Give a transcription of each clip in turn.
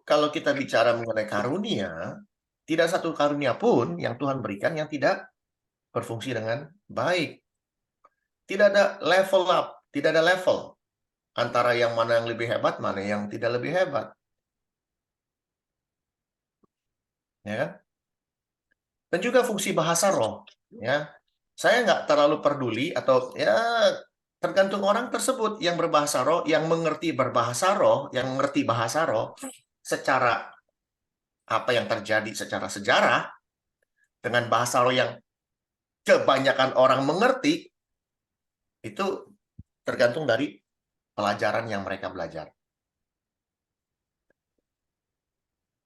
kalau kita bicara mengenai karunia, tidak satu karunia pun yang Tuhan berikan yang tidak berfungsi dengan baik. Tidak ada level up, tidak ada level antara yang mana yang lebih hebat, mana yang tidak lebih hebat. Ya kan? Dan juga fungsi bahasa roh. Ya, saya nggak terlalu peduli atau ya tergantung orang tersebut yang berbahasa roh, yang mengerti berbahasa roh, yang mengerti bahasa roh secara apa yang terjadi secara sejarah dengan bahasa roh yang kebanyakan orang mengerti, itu tergantung dari pelajaran yang mereka belajar.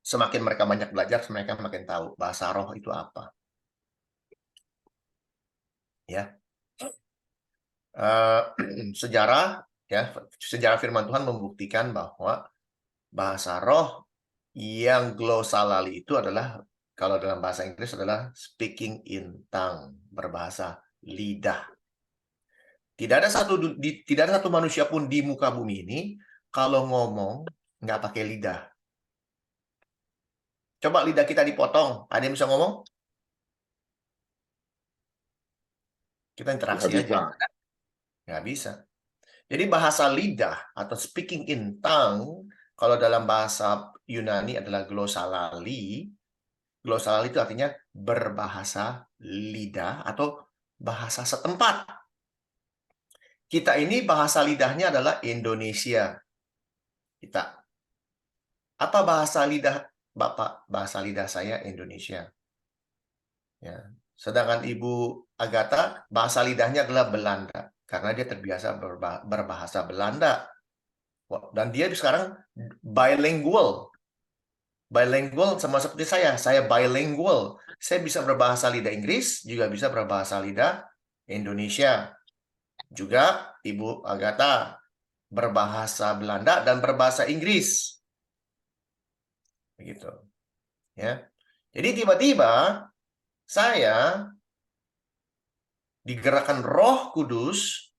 Semakin mereka banyak belajar, mereka makin tahu bahasa roh itu apa. Ya, sejarah ya, sejarah firman Tuhan membuktikan bahwa bahasa roh yang glosalali itu adalah, kalau dalam bahasa Inggris adalah speaking in tongue, berbahasa lidah. Tidak ada satu manusia pun di muka bumi ini kalau ngomong nggak pakai lidah. Coba lidah kita dipotong, ada yang bisa ngomong? Kita interaksi Nggak aja. Nggak bisa. Jadi bahasa lidah atau speaking in tongue, kalau dalam bahasa Yunani adalah glosalali. Glosalali itu artinya berbahasa lidah atau bahasa setempat. Kita ini bahasa lidahnya adalah Indonesia. Kita. Apa bahasa lidah Bapak? Bahasa lidah saya Indonesia. Ya. Sedangkan Ibu Agatha, bahasa lidahnya adalah Belanda. Karena dia terbiasa berbahasa Belanda. Dan dia sekarang bilingual. Bilingual sama seperti saya. Saya bilingual. Saya bisa berbahasa lidah Inggris, juga bisa berbahasa lidah Indonesia. Juga Ibu Agatha berbahasa Belanda dan berbahasa Inggris. Begitu. Ya. Jadi tiba-tiba saya digerakkan Roh Kudus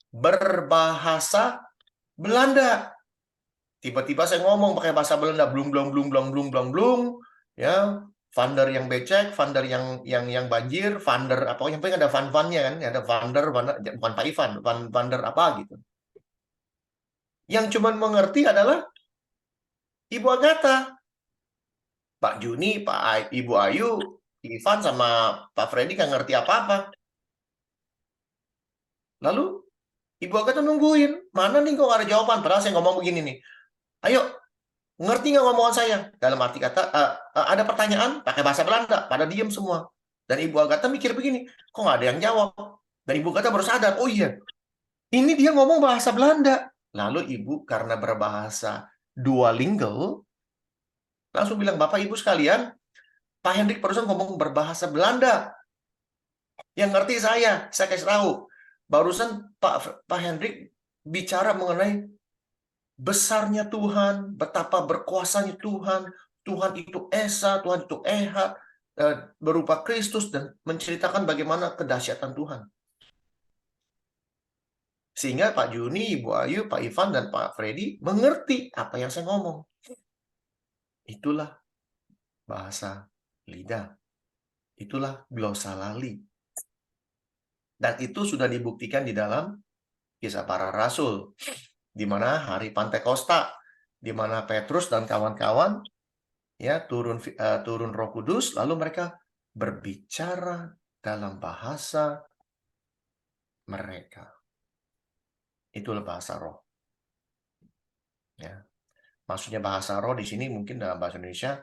berbahasa Belanda. Tiba-tiba saya ngomong pakai bahasa Belanda, blung blung blung blung blung blung blung, ya, Vander yang becek, Vander yang banjir, Vander apa yang penting ada van-vannya kan, ada Vander, bukan Pak Ivan, Vander apa gitu. Yang cuman mengerti adalah Ibu Agatha, Pak Juni, Ibu Ayu, Ivan sama Pak Freddy nggak ngerti apa-apa. Lalu Ibu Agatha nungguin, mana nih kok nggak ada jawaban? Padahal saya ngomong begini nih, ayo, ngerti nggak ngomongan saya? Dalam arti kata, ada pertanyaan pakai bahasa Belanda, pada diem semua. Dan Ibu Agatha mikir begini, kok nggak ada yang jawab? Dan Ibu Agatha baru sadar, oh iya, ini dia ngomong bahasa Belanda. Lalu Ibu karena berbahasa duolingo, langsung bilang, Bapak Ibu sekalian, Pak Hendrik barusan ngomong berbahasa Belanda. Yang ngerti saya kasih tahu. Barusan Pak Hendrik bicara mengenai besarnya Tuhan, betapa berkuasanya Tuhan. Tuhan itu Esa, Tuhan itu Ehad, berupa Kristus, dan menceritakan bagaimana kedahsyatan Tuhan. Sehingga Pak Juni, Ibu Ayu, Pak Ivan, dan Pak Freddy mengerti apa yang saya ngomong. Itulah bahasa lidah. Itulah glosalali. Dan itu sudah dibuktikan di dalam Kisah Para Rasul, di mana hari Pantekosta, di mana Petrus dan kawan-kawan ya turun Roh Kudus, lalu mereka berbicara dalam bahasa mereka. Itulah bahasa roh. Ya. Maksudnya bahasa roh di sini mungkin dalam bahasa Indonesia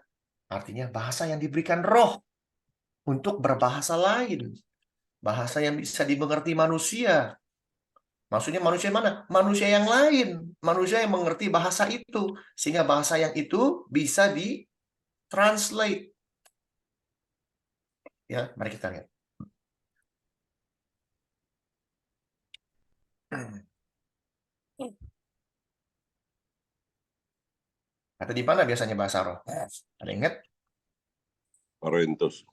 artinya bahasa yang diberikan roh untuk berbahasa lain. Bahasa yang bisa dimengerti manusia. Maksudnya manusia mana? Manusia yang lain. Manusia yang mengerti bahasa itu. Sehingga bahasa yang itu bisa di-translate. Ya, mari kita lihat. Atau di mana biasanya bahasa roh? Ada ingat? Korintus.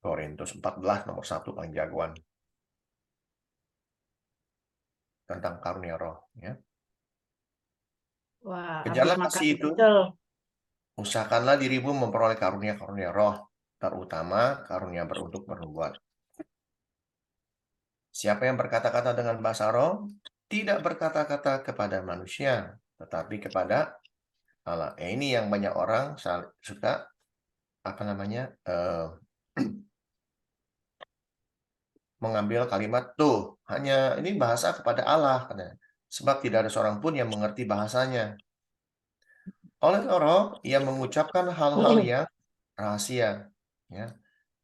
Korintus 14 nomor 1 paling jagoan. Tentang karunia roh. Ya. Wah, Kejarlah habis makan kasih itu. pecel. Usahakanlah dirimu memperoleh karunia-karunia roh, terutama karunia untuk bernubuat. Siapa yang berkata-kata dengan bahasa roh, tidak berkata-kata kepada manusia, tetapi kepada Allah. Ini yang banyak orang suka mengambil kalimat tuh hanya ini bahasa kepada Allah, katanya. Sebab tidak ada seorang pun yang mengerti bahasanya. Oleh roh, ia mengucapkan hal-hal yang rahasia, ya.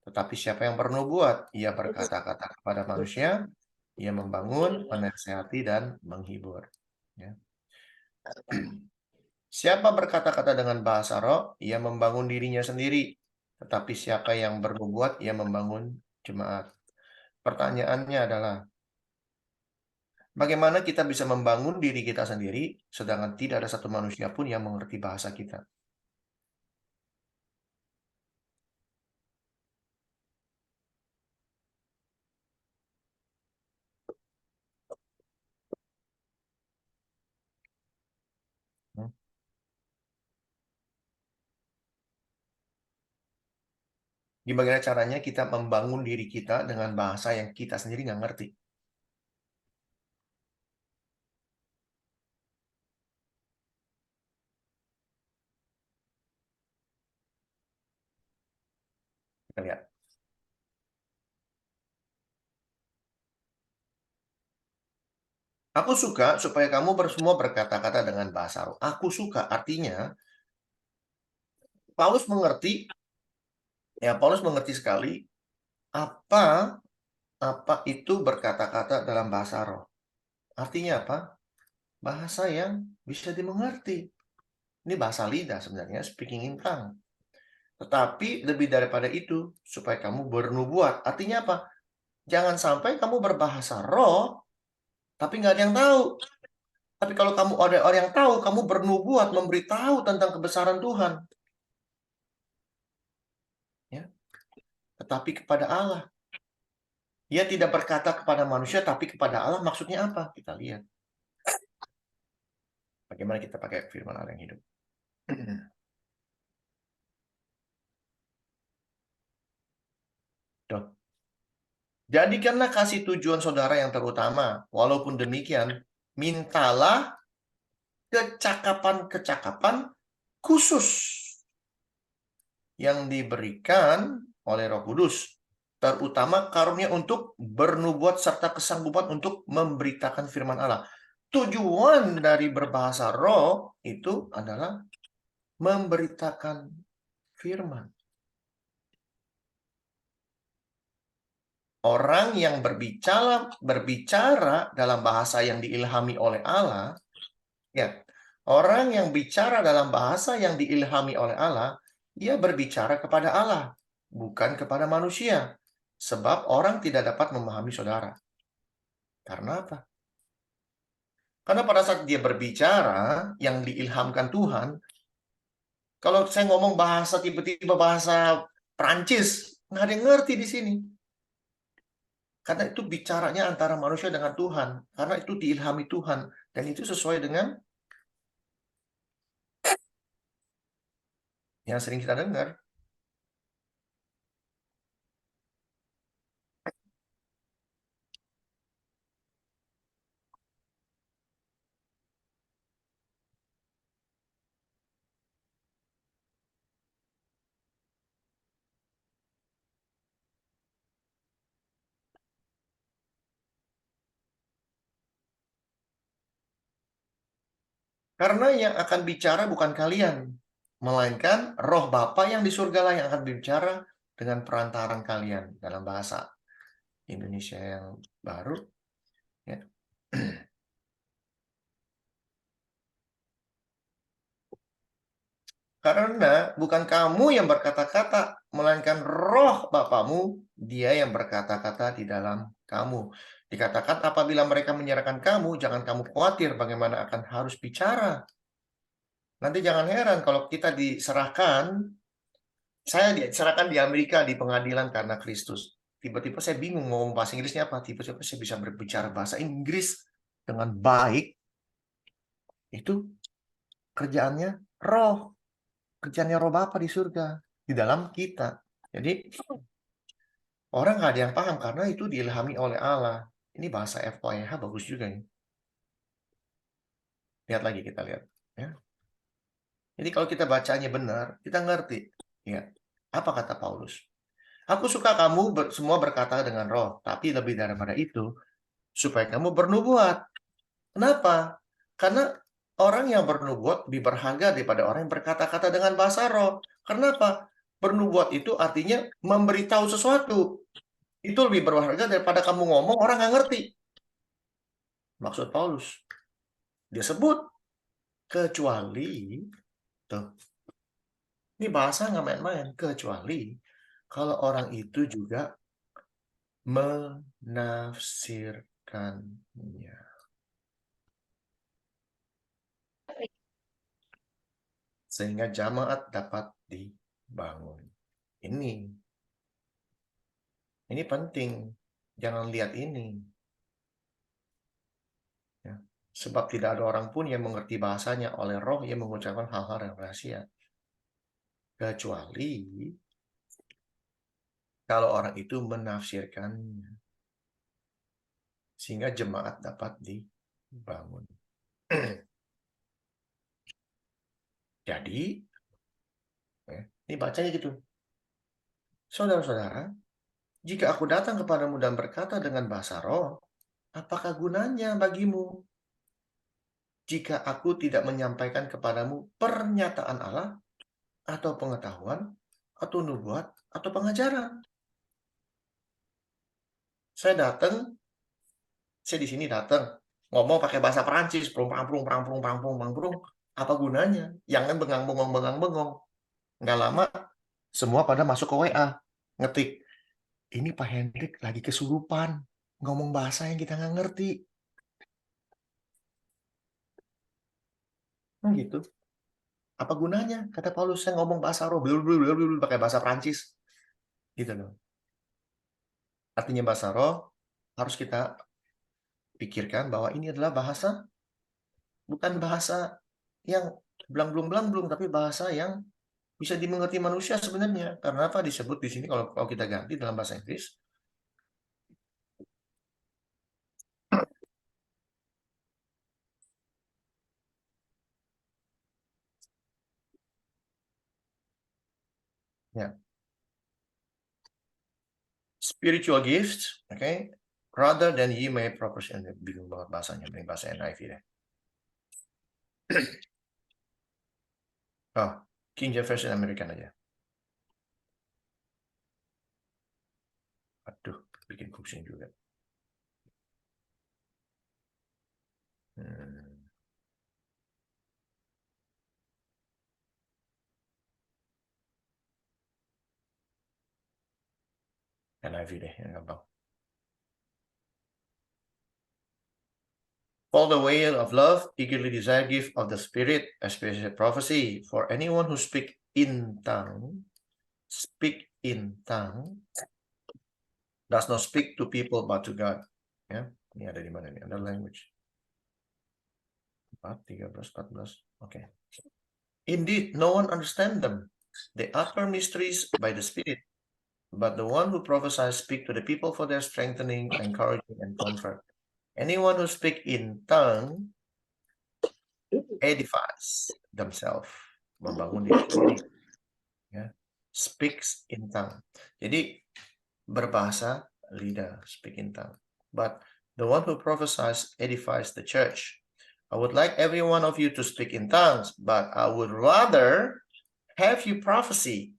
Tetapi siapa yang bernubuat, ia berkata-kata kepada manusia, ia membangun, menasihati, dan menghibur. Ya. Siapa berkata-kata dengan bahasa roh, ia membangun dirinya sendiri. Tetapi siapa yang bernubuat, ia membangun jemaat. Pertanyaannya adalah, bagaimana kita bisa membangun diri kita sendiri, sedangkan tidak ada satu manusia pun yang mengerti bahasa kita? Hmm? Gimana caranya kita membangun diri kita dengan bahasa yang kita sendiri nggak ngerti? Kita lihat. Aku suka supaya kamu semua berkata-kata dengan bahasa roh. Aku suka, artinya Paulus mengerti, Paulus mengerti sekali apa itu berkata-kata dalam bahasa roh. Artinya apa? Bahasa yang bisa dimengerti. Ini bahasa lidah sebenarnya, speaking in tongue. Tetapi lebih daripada itu, supaya kamu bernubuat. Artinya apa? Jangan sampai kamu berbahasa roh, tapi nggak ada yang tahu. Tapi kalau kamu ada orang yang tahu, kamu bernubuat, memberitahu tentang kebesaran Tuhan. Ya. Tetapi kepada Allah. Ia tidak berkata kepada manusia, tapi kepada Allah. Maksudnya apa? Kita lihat. Bagaimana kita pakai firman Allah yang hidup. Tuh. Jadikanlah kasih tujuan saudara yang terutama. Walaupun demikian, mintalah kecakapan-kecakapan khusus yang diberikan oleh Roh Kudus, terutama karunia untuk bernubuat serta kesanggupan untuk memberitakan firman Allah. Tujuan dari berbahasa roh itu adalah memberitakan firman. Orang yang berbicara dalam bahasa yang diilhami oleh Allah, ya, orang yang bicara dalam bahasa yang diilhami oleh Allah, dia berbicara kepada Allah, bukan kepada manusia. Sebab orang tidak dapat memahami saudara. Karena apa? Karena pada saat dia berbicara yang diilhamkan Tuhan, kalau saya ngomong bahasa tiba-tiba bahasa Prancis, nggak ada yang ngerti di sini. Karena itu bicaranya antara manusia dengan Tuhan. Karena itu diilhami Tuhan. Dan itu sesuai dengan yang sering kita dengar. Karena yang akan bicara bukan kalian. Melainkan roh Bapa yang di surga lah yang akan berbicara dengan perantaran kalian. Dalam bahasa Indonesia yang baru. Ya. Karena bukan kamu yang berkata-kata, melainkan roh Bapamu, dia yang berkata-kata di dalam kamu. Dikatakan apabila mereka menyerahkan kamu, jangan kamu khawatir bagaimana akan harus bicara. Nanti jangan heran kalau kita diserahkan, saya diserahkan di Amerika di pengadilan karena Kristus. Tiba-tiba saya bingung ngomong bahasa Inggrisnya apa. Tiba-tiba saya bisa berbicara bahasa Inggris dengan baik. Itu kerjaannya roh. Kerjaannya Roh Bapa di surga, di dalam kita. Jadi, orang nggak ada yang paham karena itu diilhami oleh Allah. Ini bahasa FYH bagus juga nih. Lihat lagi, kita lihat. Ya. Jadi kalau kita bacanya benar, kita ngerti. Ya. Apa kata Paulus? Aku suka kamu semua berkata dengan roh, tapi lebih daripada itu, supaya kamu bernubuat. Kenapa? Karena orang yang bernubuat lebih berharga daripada orang yang berkata-kata dengan bahasa roh. Kenapa? Bernubuat itu artinya memberitahu sesuatu. Itu lebih berharga daripada kamu ngomong, orang nggak ngerti. Maksud Paulus. Dia sebut, kecuali, tuh, ini bahasa nggak main-main, kecuali kalau orang itu juga menafsirkannya. Sehingga jamaat dapat dibangun. Ini penting. Jangan lihat ini. Ya. Sebab tidak ada orang pun yang mengerti bahasanya oleh roh yang mengucapkan hal-hal yang rahasia. Kecuali kalau orang itu menafsirkannya. Sehingga jemaat dapat dibangun. Jadi, ya, ini bacanya gitu. Saudara-saudara, jika aku datang kepadamu dan berkata dengan bahasa roh, apakah gunanya bagimu? Jika aku tidak menyampaikan kepadamu pernyataan Allah, atau pengetahuan, atau nubuat, atau pengajaran. Saya di sini datang, ngomong pakai bahasa Perancis, prung, apa gunanya? Jangan bengong. Nggak lama, semua pada masuk ke WA, ngetik, ini Pak Hendrik lagi kesurupan, ngomong bahasa yang kita nggak ngerti. Gitu. Apa gunanya? Kata Paulus, saya ngomong bahasa roh, pakai bahasa Perancis. Gitu loh. Artinya bahasa roh, harus kita pikirkan bahwa ini adalah bahasa, bukan bahasa yang belum, tapi bahasa yang bisa dimengerti manusia sebenarnya. Karena apa disebut di sini kalau kita ganti dalam bahasa Inggris? Ya. Spiritual gifts, okay? Rather than ye may proportion. Bingung banget bahasanya, bahasa NIV deh. Oh, King James Version American aja. Aduh, bikin pusing juga. NIV deh, yang gampang. All the way of love, eagerly desire gift of the Spirit, especially prophecy. For anyone who speak in tongue, does not speak to people but to God. Ya, ini ada di mana nih? Ada language. 13, 14. Okay. Indeed, no one understand them. They utter mysteries by the Spirit. But the one who prophesies speak to the people for their strengthening, encouraging, and comfort. Anyone who speak in tongue edifies themselves, membangun diri sendiri. Ya. Speaks in tongue. Jadi berbahasa lidah, speak in tongue. But the one who prophesies edifies the church. I would like every one of you to speak in tongues, but I would rather have you prophecy.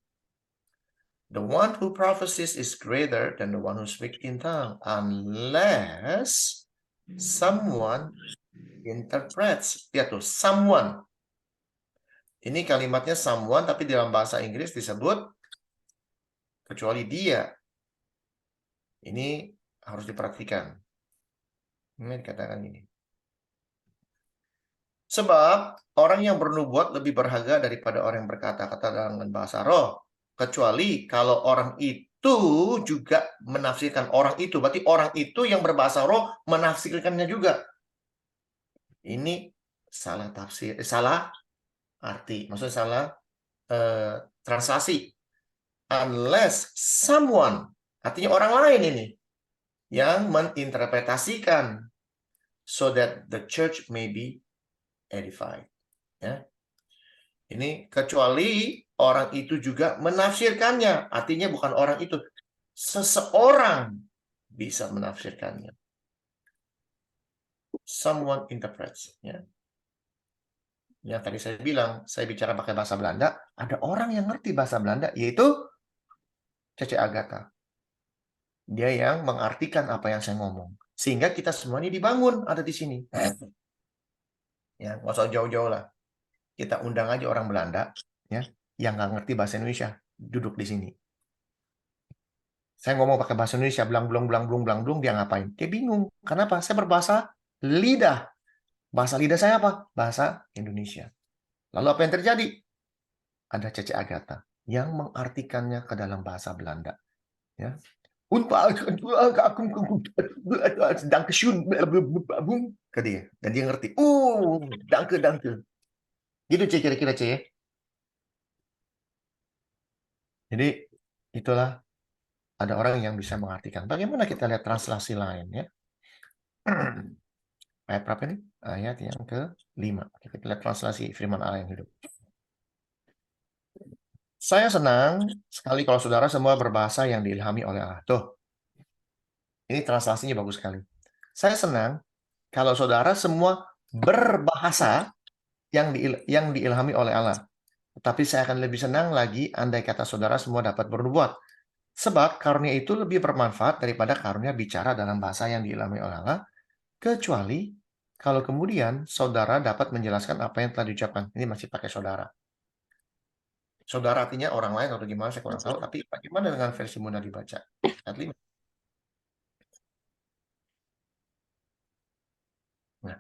The one who prophesies is greater than the one who speaks in tongue, unless someone interprets. Lihat tuh, someone. Ini kalimatnya someone, tapi dalam bahasa Inggris disebut kecuali dia. Ini harus diperhatikan. Ini dikatakan ini. Sebab orang yang bernubuat lebih berharga daripada orang yang berkata-kata dengan bahasa roh. Kecuali kalau orang itu juga menafsirkan orang itu. Berarti orang itu yang berbahasa roh menafsirkannya juga. Ini salah tafsir, salah arti. Maksudnya salah translasi. Unless someone, artinya orang lain ini, yang menginterpretasikan so that the church may be edified. Ya. Ini kecuali orang itu juga menafsirkannya. Artinya bukan orang itu. Seseorang bisa menafsirkannya. Someone interprets. Ya. Yang tadi saya bilang, saya bicara pakai bahasa Belanda. Ada orang yang ngerti bahasa Belanda, yaitu Cece Agatha. Dia yang mengartikan apa yang saya ngomong. Sehingga kita semua ini dibangun ada di sini. Ya, nggak usah jauh-jauh lah. Kita undang aja orang Belanda, ya, yang nggak ngerti bahasa Indonesia, duduk di sini. Saya ngomong pakai bahasa Indonesia, belang-belung, dia ngapain? Dia bingung. Kenapa? Saya berbahasa lidah. Bahasa lidah saya apa? Bahasa Indonesia. Lalu apa yang terjadi? Ada Cece Agatha yang mengartikannya ke dalam bahasa Belanda. Ya. Ke dia. Dan dia ngerti. Danke. Gitu kira-kira C. Jadi itulah ada orang yang bisa mengartikan. Bagaimana kita lihat translasi lain ya? Ayat berapa ini? Ayat yang ke-5. Kita lihat translasi firman Allah yang hidup. Saya senang sekali kalau saudara semua berbahasa yang diilhami oleh Allah. Tuh, ini translasinya bagus sekali. Saya senang kalau saudara semua berbahasa yang diilhami oleh Allah. Tetapi saya akan lebih senang lagi andai kata saudara semua dapat bernubuat. Sebab karunia itu lebih bermanfaat daripada karunia bicara dalam bahasa yang diilhami oleh Allah, kecuali kalau kemudian saudara dapat menjelaskan apa yang telah diucapkan. Ini masih pakai saudara. Saudara artinya orang lain atau gimana, saya kurang tahu. Tapi bagaimana dengan versi mudah dibaca? Ayat 5. Nah,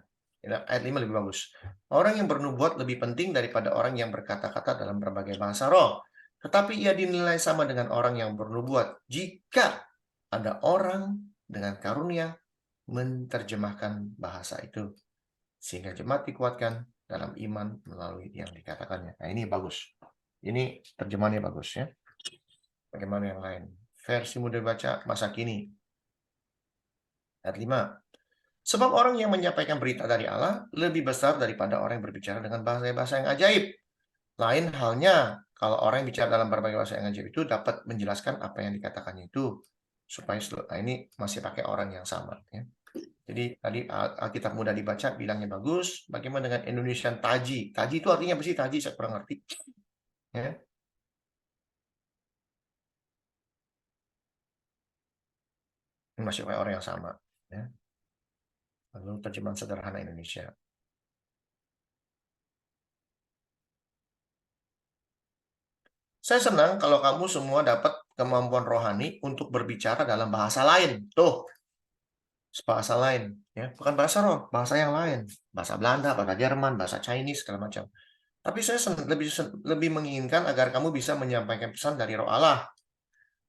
ayat 5 lebih bagus. Orang yang bernubuat lebih penting daripada orang yang berkata-kata dalam berbagai bahasa roh. Tetapi ia dinilai sama dengan orang yang bernubuat jika ada orang dengan karunia menerjemahkan bahasa itu. Sehingga jemaat dikuatkan dalam iman melalui yang dikatakannya. Nah, ini bagus. Ini terjemahannya bagus ya. Bagaimana yang lain? Versi mudah baca masa kini. Ayat 5. Sebab orang yang menyampaikan berita dari Allah lebih besar daripada orang yang berbicara dengan bahasa-bahasa yang ajaib. Lain halnya kalau orang yang bicara dalam berbagai bahasa yang ajaib itu dapat menjelaskan apa yang dikatakannya itu. Supaya ini masih pakai orang yang sama. Ya. Jadi tadi Alkitab mudah dibaca bilangnya bagus. Bagaimana dengan Indonesian Taji? Taji itu artinya apa sih? Taji saya kurang ngerti. Ya. Masih pakai orang yang sama. Ya. Lalu terjemahan sederhana Indonesia. Saya senang kalau kamu semua dapat kemampuan rohani untuk berbicara dalam bahasa lain. Tuh, bahasa lain. Ya. Bukan bahasa roh, bahasa yang lain. Bahasa Belanda, bahasa Jerman, bahasa Chinese, segala macam. Tapi saya lebih menginginkan agar kamu bisa menyampaikan pesan dari roh Allah.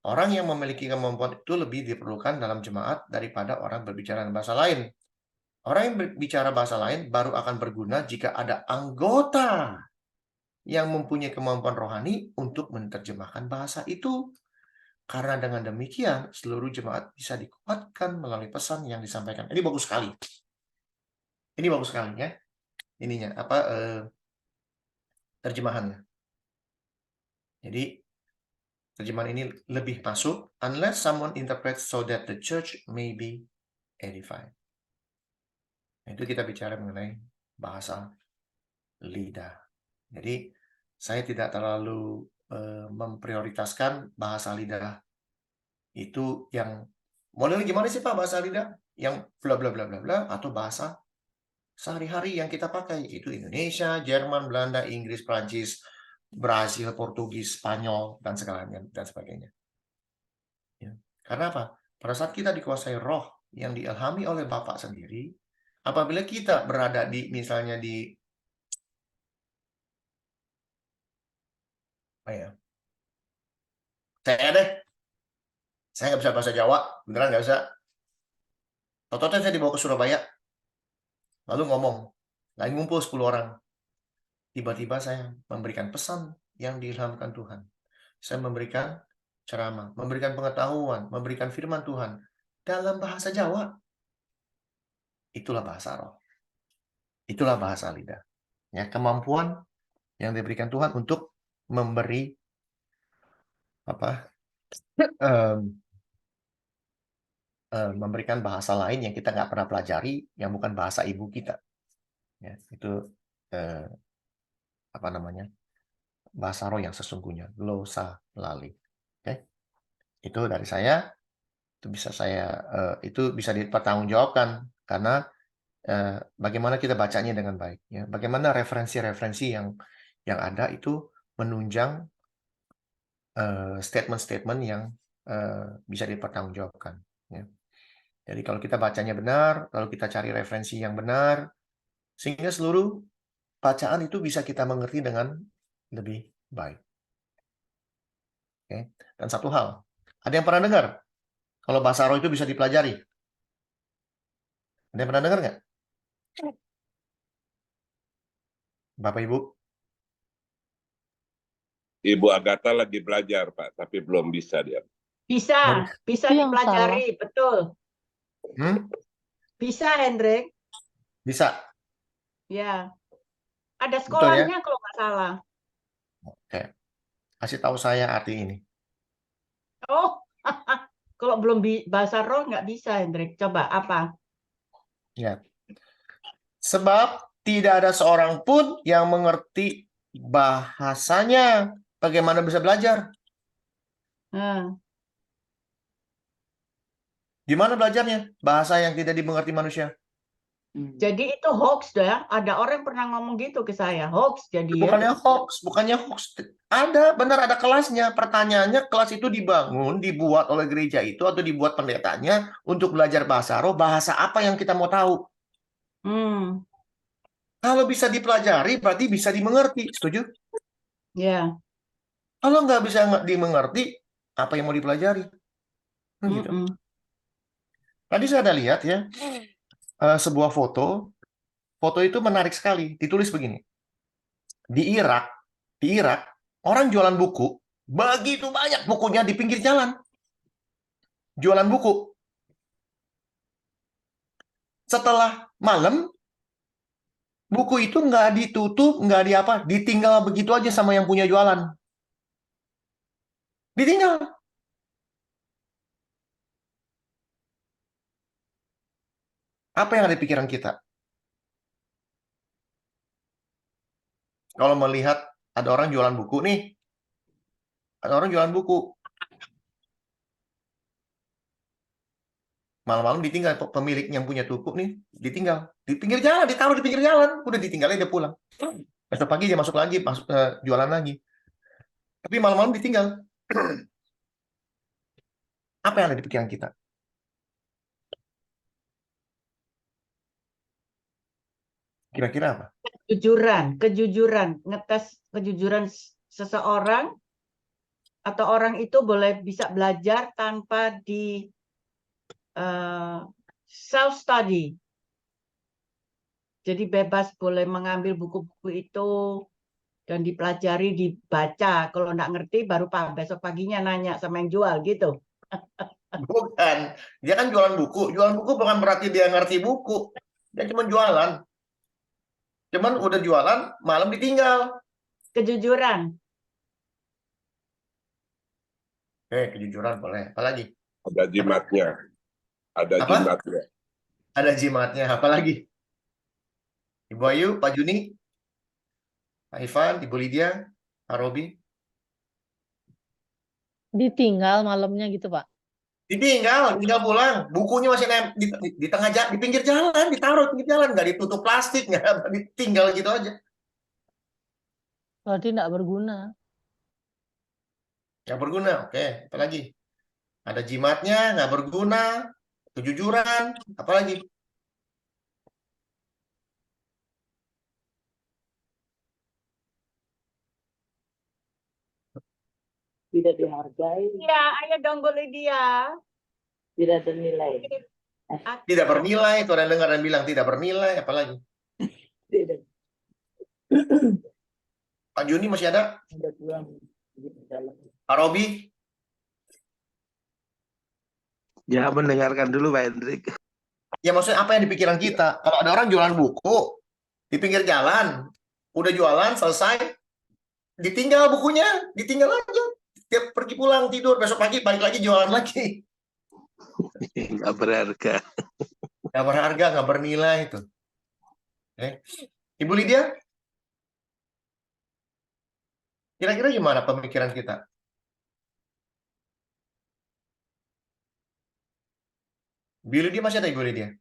Orang yang memiliki kemampuan itu lebih diperlukan dalam jemaat daripada orang berbicara bahasa lain. Orang yang berbicara bahasa lain baru akan berguna jika ada anggota yang mempunyai kemampuan rohani untuk menerjemahkan bahasa itu. Karena dengan demikian, seluruh jemaat bisa dikuatkan melalui pesan yang disampaikan. Ini bagus sekali. Ini bagus sekali ya. Ininya, terjemahannya. Jadi, terjemahan ini lebih masuk. Unless someone interprets so that the church may be edified. Itu kita bicara mengenai bahasa lidah. Jadi, saya tidak terlalu memprioritaskan bahasa lidah itu yang modelnya gimana sih Pak bahasa lidah? Yang bla bla bla bla bla atau bahasa sehari-hari yang kita pakai itu Indonesia, Jerman, Belanda, Inggris, Prancis, Brasil, Portugis, Spanyol dan segalanya dan sebagainya. Ya. Karena apa? Pada saat kita dikuasai roh yang diilhami oleh Bapak sendiri, apabila kita berada di misalnya di apa ya? Saya nggak bisa bahasa Jawa, beneran nggak bisa. Toto saya dibawa ke Surabaya, lalu ngomong, lagi ngumpul 10 orang. Tiba-tiba saya memberikan pesan yang diilhamkan Tuhan. Saya memberikan ceramah, memberikan pengetahuan, memberikan firman Tuhan dalam bahasa Jawa. Itulah bahasa roh. Itulah bahasa lidah. Ya, kemampuan yang diberikan Tuhan untuk memberi memberikan bahasa lain yang kita nggak pernah pelajari, yang bukan bahasa ibu kita. Ya, itu bahasa roh yang sesungguhnya, glossolalia. Oke, itu dari saya. Itu bisa dipertanggungjawabkan karena bagaimana kita bacanya dengan baik. Ya, bagaimana referensi-referensi yang ada itu menunjang statement-statement yang bisa dipertanggungjawabkan. Ya. Jadi kalau kita bacanya benar, lalu kita cari referensi yang benar, sehingga seluruh bacaan itu bisa kita mengerti dengan lebih baik. Oke. Dan satu hal, ada yang pernah dengar kalau bahasa roh itu bisa dipelajari? Ada yang pernah dengar nggak? Bapak Ibu? Ibu Agatha lagi belajar, Pak, tapi belum bisa dia. Bisa yang dipelajari, betul. Bisa, Hendrik. Bisa. Ya. Ada Betul ya? sekolahnya kalau nggak salah. Oke. Kasih tahu saya arti ini. Oh, kalau belum bahasa roh nggak bisa, Hendrik. Coba apa? Ya. Sebab tidak ada seorang pun yang mengerti bahasanya. Bagaimana bisa belajar? Gimana belajarnya? Bahasa yang tidak dimengerti manusia. Jadi itu hoax ya. Ada orang pernah ngomong gitu ke saya. Hoax jadi ya. Bukannya hoax. Ada, benar ada kelasnya. Pertanyaannya, kelas itu dibuat oleh gereja itu atau dibuat pendetanya untuk belajar bahasa roh. Bahasa apa yang kita mau tahu? Kalau bisa dipelajari, berarti bisa dimengerti. Setuju? Ya. Kalau nggak bisa dimengerti, apa yang mau dipelajari? Gitu. Tadi saya ada lihat ya, sebuah foto. Foto itu menarik sekali. Ditulis begini. Di Irak, orang jualan buku, begitu banyak bukunya di pinggir jalan. Jualan buku. Setelah malam, buku itu nggak ditutup, nggak ditinggal begitu aja sama yang punya jualan. Ditinggal. Apa yang ada di pikiran kita? Kalau melihat ada orang jualan buku nih, ada orang jualan buku, malam-malam ditinggal, pemilik yang punya toko nih ditinggal di pinggir jalan, ditaruh di pinggir jalan, udah ditinggalnya dia pulang. Besok pagi dia masuk lagi, jualan lagi. Tapi malam-malam ditinggal. Apa yang ada di pikiran kita? Kira-kira apa? Kejujuran, ngetes kejujuran seseorang atau orang itu boleh bisa belajar tanpa di self study. Jadi bebas boleh mengambil buku-buku itu dan dipelajari, dibaca. Kalau nggak ngerti baru besok paginya nanya sama yang jual gitu. Bukan. Dia kan jualan buku. Jualan buku bukan berarti dia ngerti buku. Dia cuma jualan. Cuman udah jualan, malam ditinggal. Kejujuran. Oke, kejujuran boleh. Apalagi? Ada jimatnya. Ada Apa? jimatnya. Ada jimatnya. Apalagi? Ibu Ayu, Pak Juni, Pak Ivan, Ibu Lydia, Pak Robi. Ditinggal malamnya gitu, Pak. Tinggal pulang. Bukunya masih di tengah jalan, di pinggir jalan, ditaruh di pinggir jalan, nggak ditutup plastik, nggak ditinggal gitu aja. Berarti nggak berguna. Nggak berguna, oke. Apalagi? Ada jimatnya, nggak berguna, kejujuran, apalagi? Tidak dihargai. Iya, ayo dong Bu Lydia. Tidak bernilai. Tidak bernilai, itu orang dengar dan bilang tidak bernilai, apalagi? Tidak. Pak Juni masih ada? Ada pulang di dalam. Pak Robi? Ya, mendengarkan dulu Pak Hendrik. Ya maksudnya apa yang di pikiran kita? Kalau ada orang jualan buku di pinggir jalan, udah jualan selesai, ditinggal bukunya, ditinggal aja. Tiap pergi pulang tidur, besok pagi balik lagi jualan lagi. Nggak berharga. Nggak berharga, nggak bernilai itu. Ibu Lydia? Kira-kira gimana pemikiran kita? Ibu Lydia masih ada Ibu Lydia?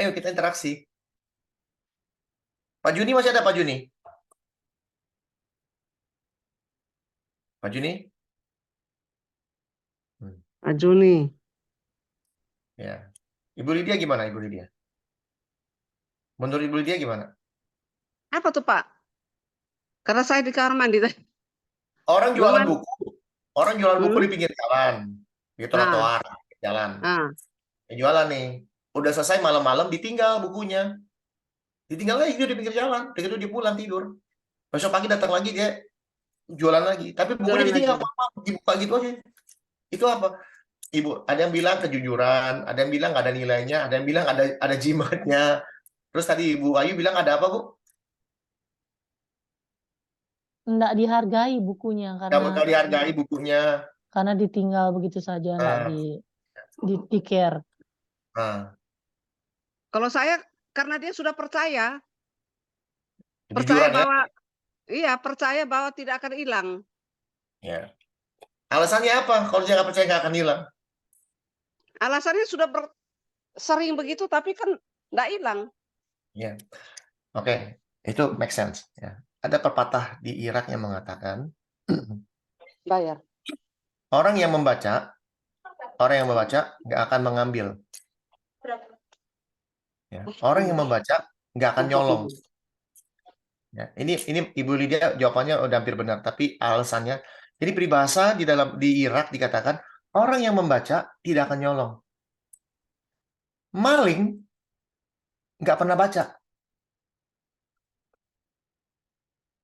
Ayo kita interaksi. Pak Juni masih ada Pak Juni? Pak Juni? Pak Juni. Ya. Ibu Lydia gimana Ibu Lydia? Menurut Ibu Lydia gimana? Apa tuh Pak? Karena saya di kamar mandi tadi. Orang jualan Belum. buku. Orang jualan buku di pinggir jalan. Di trotoar, jalan. Ah, Jualan nih. Udah selesai malam-malam ditinggal bukunya. Ditinggal lagi dia di pinggir jalan. Begitu dia pulang tidur. Besok pagi datang lagi dia jualan lagi. Tapi bukunya Jualan ditinggal lagi. apa? Dibuka gitu aja. Itu apa? Ibu, ada yang bilang kejujuran, ada yang bilang nggak ada nilainya, ada yang bilang ada jimatnya. Terus tadi Ibu Ayu bilang ada apa, Bu? Nggak dihargai bukunya Nggak bakal dihargai bukunya. karena ditinggal begitu saja, nggak di care. Nah, kalau saya karena dia sudah percaya kejujuran ya. bahwa percaya bahwa tidak akan hilang. Ya. Alasannya apa? Kalau dia nggak percaya nggak akan hilang. Alasannya sudah sering begitu tapi kan nggak hilang. Ya. Oke, itu make sense. Ya. Ada pepatah di Irak yang mengatakan Bayar. orang yang membaca nggak akan mengambil. Ya. Orang yang membaca nggak akan nyolong. Ya. Ini Ibu Lydia jawabannya udah hampir benar, tapi alasannya jadi peribahasa di Irak dikatakan orang yang membaca tidak akan nyolong. Maling nggak pernah baca.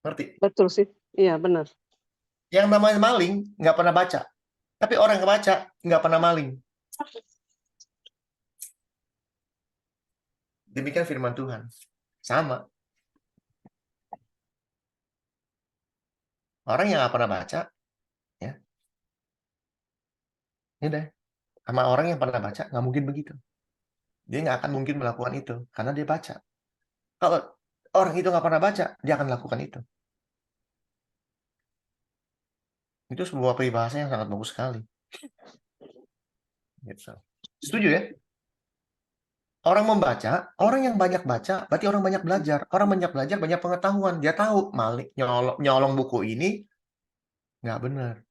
Ngerti? Betul sih. Iya, benar. Yang namanya maling nggak pernah baca. Tapi orang yang baca nggak pernah maling. Demikian firman Tuhan. Sama. Orang yang nggak pernah baca, ya udah. Sama orang yang pernah baca, nggak mungkin begitu. Dia nggak akan mungkin melakukan itu, karena dia baca. Kalau orang itu nggak pernah baca, dia akan lakukan itu. Itu sebuah peribahasa yang sangat bagus sekali. Gitu. Setuju ya? Orang membaca, orang yang banyak baca, berarti orang banyak belajar. Orang banyak belajar, banyak pengetahuan. Dia tahu maling nyolong buku ini nggak benar.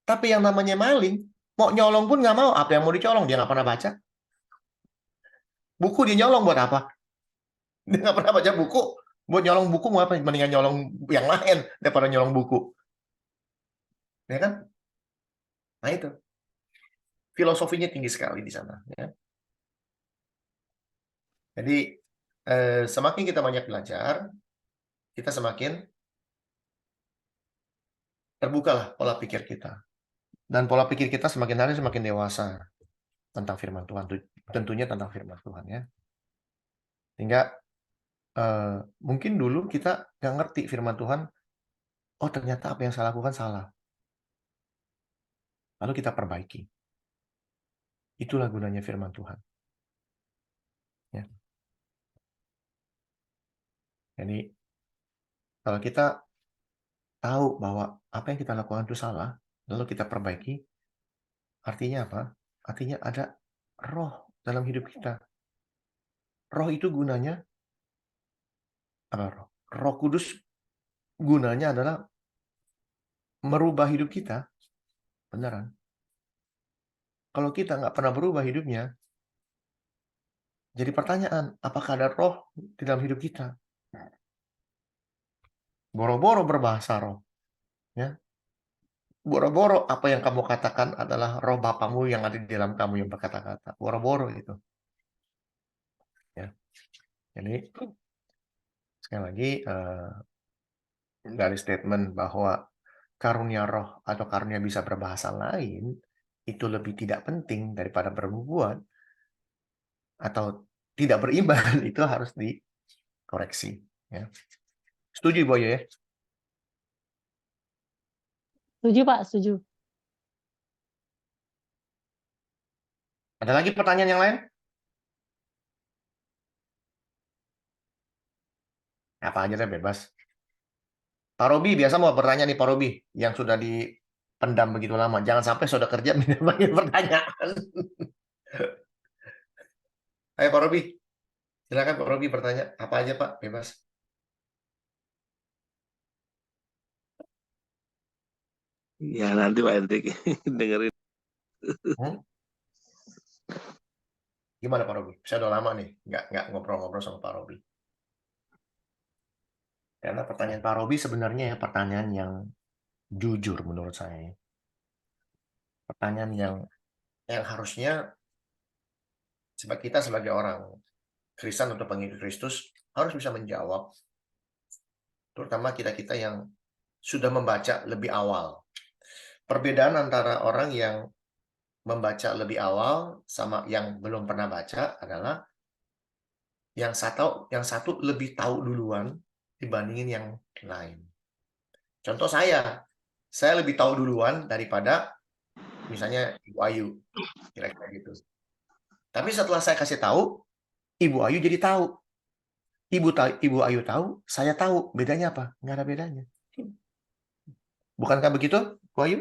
Tapi yang namanya maling, mau nyolong pun nggak mau. Apa yang mau dicolong? Dia nggak pernah baca. Buku dia nyolong buat apa? Dia nggak pernah baca buku. Buat nyolong buku mau apa? Mendingan nyolong yang lain daripada nyolong buku. Ya kan? Nah itu. Filosofinya tinggi sekali di sana. Ya. Jadi semakin kita banyak belajar, kita semakin terbukalah pola pikir kita. Dan pola pikir kita semakin hari semakin dewasa tentang firman Tuhan. Tentunya tentang firman Tuhan ya. Sehingga mungkin dulu kita nggak ngerti firman Tuhan. Oh ternyata apa yang saya lakukan salah. Lalu kita perbaiki. Itulah gunanya firman Tuhan. Ya. Jadi kalau kita tahu bahwa apa yang kita lakukan itu salah, lalu kita perbaiki, artinya apa? Artinya ada roh dalam hidup kita. Roh itu gunanya apa? Roh Kudus gunanya adalah merubah hidup kita. Beneran. Kalau kita nggak pernah berubah hidupnya, jadi pertanyaan, apakah ada roh di dalam hidup kita? Boro-boro berbahasa roh. Ya. Boro-boro apa yang kamu katakan adalah roh Bapamu yang ada di dalam kamu yang berkata-kata. Boro-boro itu. Ya. Jadi sekali lagi dari statement bahwa karunia roh atau karunia bisa berbahasa lain itu lebih tidak penting daripada bernubuat atau tidak beriman itu harus dikoreksi. Ya. Setuju Ibu Ayu ya? Setuju Pak, setuju. Ada lagi pertanyaan yang lain? Apa aja deh bebas. Pak Robi biasa mau bertanya nih Pak Robi yang sudah dipendam begitu lama. Jangan sampai sudah kerja banyak pertanyaan. Ayo Pak Robi. Silakan Pak Robi bertanya. Apa aja Pak? Bebas. Ya nanti Pak Hendrik dengerin. Hmm? Gimana Pak Robi? Saya udah lama nih nggak ngobrol-ngobrol sama Pak Robi. Karena pertanyaan Pak Robi sebenarnya ya pertanyaan yang jujur menurut saya. Pertanyaan yang harusnya kita sebagai orang Kristen atau pengikut Kristus harus bisa menjawab. Terutama kita-kita yang sudah membaca lebih awal. Perbedaan antara orang yang membaca lebih awal sama yang belum pernah baca adalah yang satu lebih tahu duluan dibandingin yang lain. Contoh saya lebih tahu duluan daripada misalnya Ibu Ayu, kira-kira gitu. Tapi setelah saya kasih tahu, Ibu Ayu jadi tahu. Ibu Ayu tahu, saya tahu. Bedanya apa? Nggak ada bedanya. Bukankah begitu, Bu Ayu?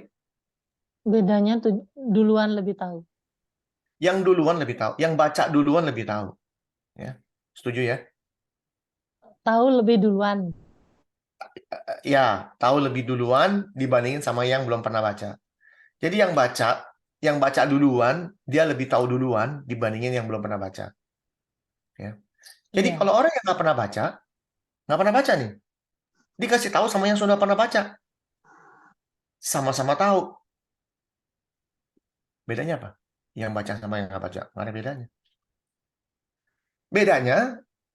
Bedanya tuh duluan lebih tahu. Yang duluan lebih tahu, yang baca duluan lebih tahu. Ya, setuju ya? Tahu lebih duluan. Ya, tahu lebih duluan dibandingin sama yang belum pernah baca. Jadi yang baca duluan, dia lebih tahu duluan dibandingin yang belum pernah baca. Ya. Jadi Iya. kalau orang yang nggak pernah baca nih, dikasih tahu sama yang sudah pernah baca, sama-sama tahu. Bedanya apa? Yang baca sama yang nggak baca, nggak ada bedanya. Bedanya,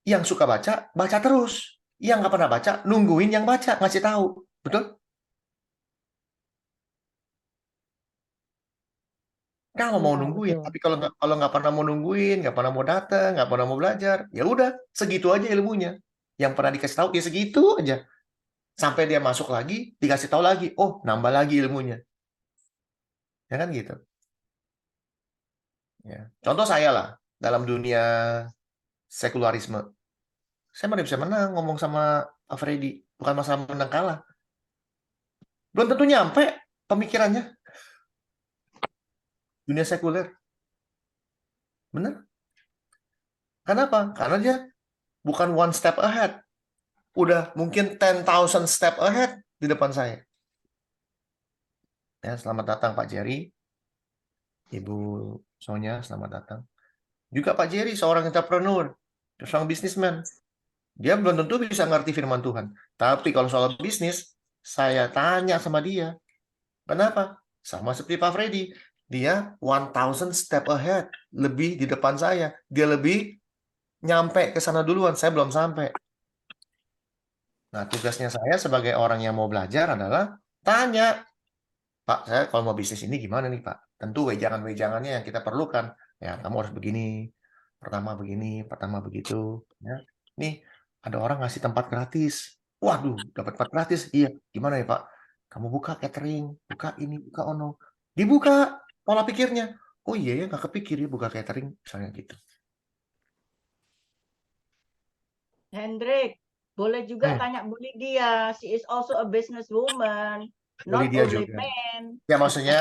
yang suka baca, baca terus. Yang nggak pernah baca, nungguin yang baca, ngasih tahu. Betul? Kalau mau Iya, nungguin, betul. tapi kalau nggak pernah mau nungguin, nggak pernah mau datang, nggak pernah mau belajar, ya udah segitu aja ilmunya. Yang pernah dikasih tahu ya segitu aja. Sampai dia masuk lagi, dikasih tahu lagi, oh nambah lagi ilmunya. Ya kan gitu. Ya. Contoh saya lah dalam dunia sekularisme, saya mana bisa menang ngomong sama Pak Freddy, bukan masalah menang kalah. Belum tentu nyampe pemikirannya dunia sekuler. Bener? Kenapa? Karena dia bukan one step ahead. Udah mungkin 10,000 step ahead di depan saya. Ya, selamat datang Pak Jerry. Ibu Sonya, selamat datang. Juga Pak Jerry, seorang entrepreneur, seorang bisnismen. Dia belum tentu bisa ngerti firman Tuhan. Tapi kalau soal bisnis, saya tanya sama dia. Kenapa? Sama seperti Pak Freddy. Dia 1,000 step ahead. Lebih di depan saya. Dia lebih nyampe ke sana duluan. Saya belum sampai. Nah, tugasnya saya sebagai orang yang mau belajar adalah tanya. Pak, saya kalau mau bisnis ini gimana nih Pak? Tentu wejangan-wejangannya yang kita perlukan. Ya, kamu harus begini. Pertama begini, pertama begitu. Ya. Nih, ada orang ngasih tempat gratis. Waduh, dapat tempat gratis. Iya, gimana ya Pak? Kamu buka catering, buka ini, buka ono. Dibuka pola pikirnya. Oh iya ya, nggak kepikir ya buka catering. Misalnya gitu. Hendrik, boleh juga Hmm. tanya Bu Lydia. She is also a businesswoman, Bu not Lydia only juga. man. Ya maksudnya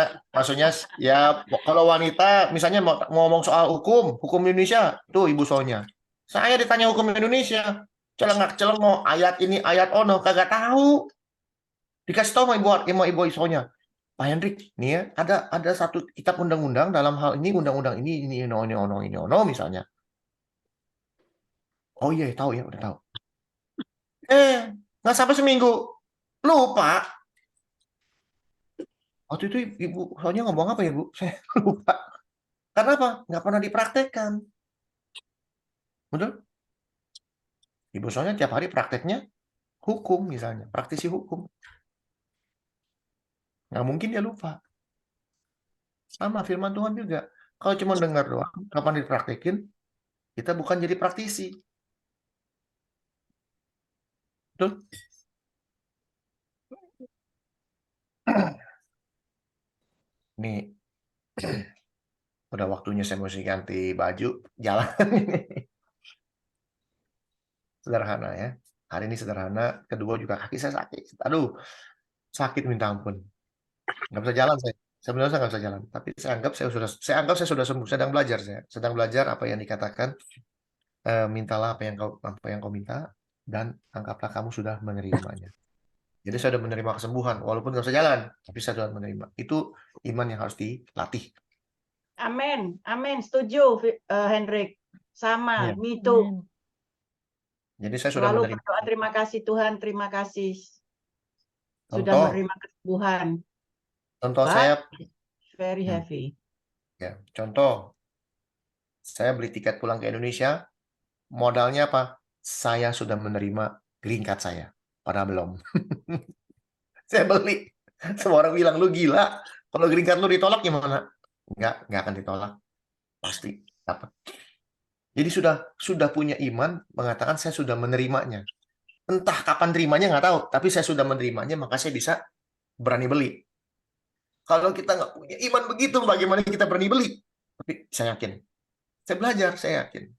ya kalau wanita misalnya mau ngomong soal hukum Indonesia, tuh Ibu Sonya. Saya ditanya hukum Indonesia, celengak-celengok, ayat ini, ayat ono, kagak tahu. Dikasih tahu sama Ibu Sonya. Pak Hendrik, nih ya, ada satu kitab undang-undang dalam hal ini, undang-undang ini ono misalnya. Oh iya, tahu ya, udah tahu. Nggak sampai seminggu, lupa. Waktu itu Ibu Sonya ngomong apa ya Bu? Saya lupa. Karena apa? Nggak pernah dipraktekkan. Betul? Ibu soalnya tiap hari prakteknya hukum misalnya, praktisi hukum. Nggak mungkin dia lupa. Sama firman Tuhan juga. Kalau cuma dengar doang, kapan dipraktekin, kita bukan jadi praktisi. Betul? Nih, udah waktunya saya mesti ganti baju, jalan. Sederhana ya. Hari ini sederhana. Kedua juga kaki saya sakit. Aduh, sakit minta ampun. Nggak bisa jalan saya. Sebenarnya saya nggak bisa jalan. Tapi saya anggap saya sudah sembuh. Sedang belajar saya. Sedang belajar apa yang dikatakan. Mintalah apa yang kau minta dan anggaplah kamu sudah menerimanya. Jadi saya sudah menerima kesembuhan walaupun nggak bisa jalan, tapi saya sudah menerima. Itu iman yang harus dilatih. Amin, amin, setuju, Hendrik. Sama, Iya. me too. Amin. Jadi saya sudah Selalu menerima. berdoa terima kasih Tuhan, terima kasih sudah Contoh, menerima kesembuhan. contoh But saya very heavy. ya, contoh saya beli tiket pulang ke Indonesia, modalnya apa? Saya sudah menerima green card saya, padahal belum. Saya beli. Semua orang bilang, lu gila. Kalau green card lu ditolak gimana? Nggak akan ditolak. Pasti dapat. Jadi sudah punya iman mengatakan saya sudah menerimanya. Entah kapan terimanya nggak tahu, tapi saya sudah menerimanya, maka saya bisa berani beli. Kalau kita nggak punya iman begitu, bagaimana kita berani beli? Tapi saya yakin. Saya belajar, saya yakin.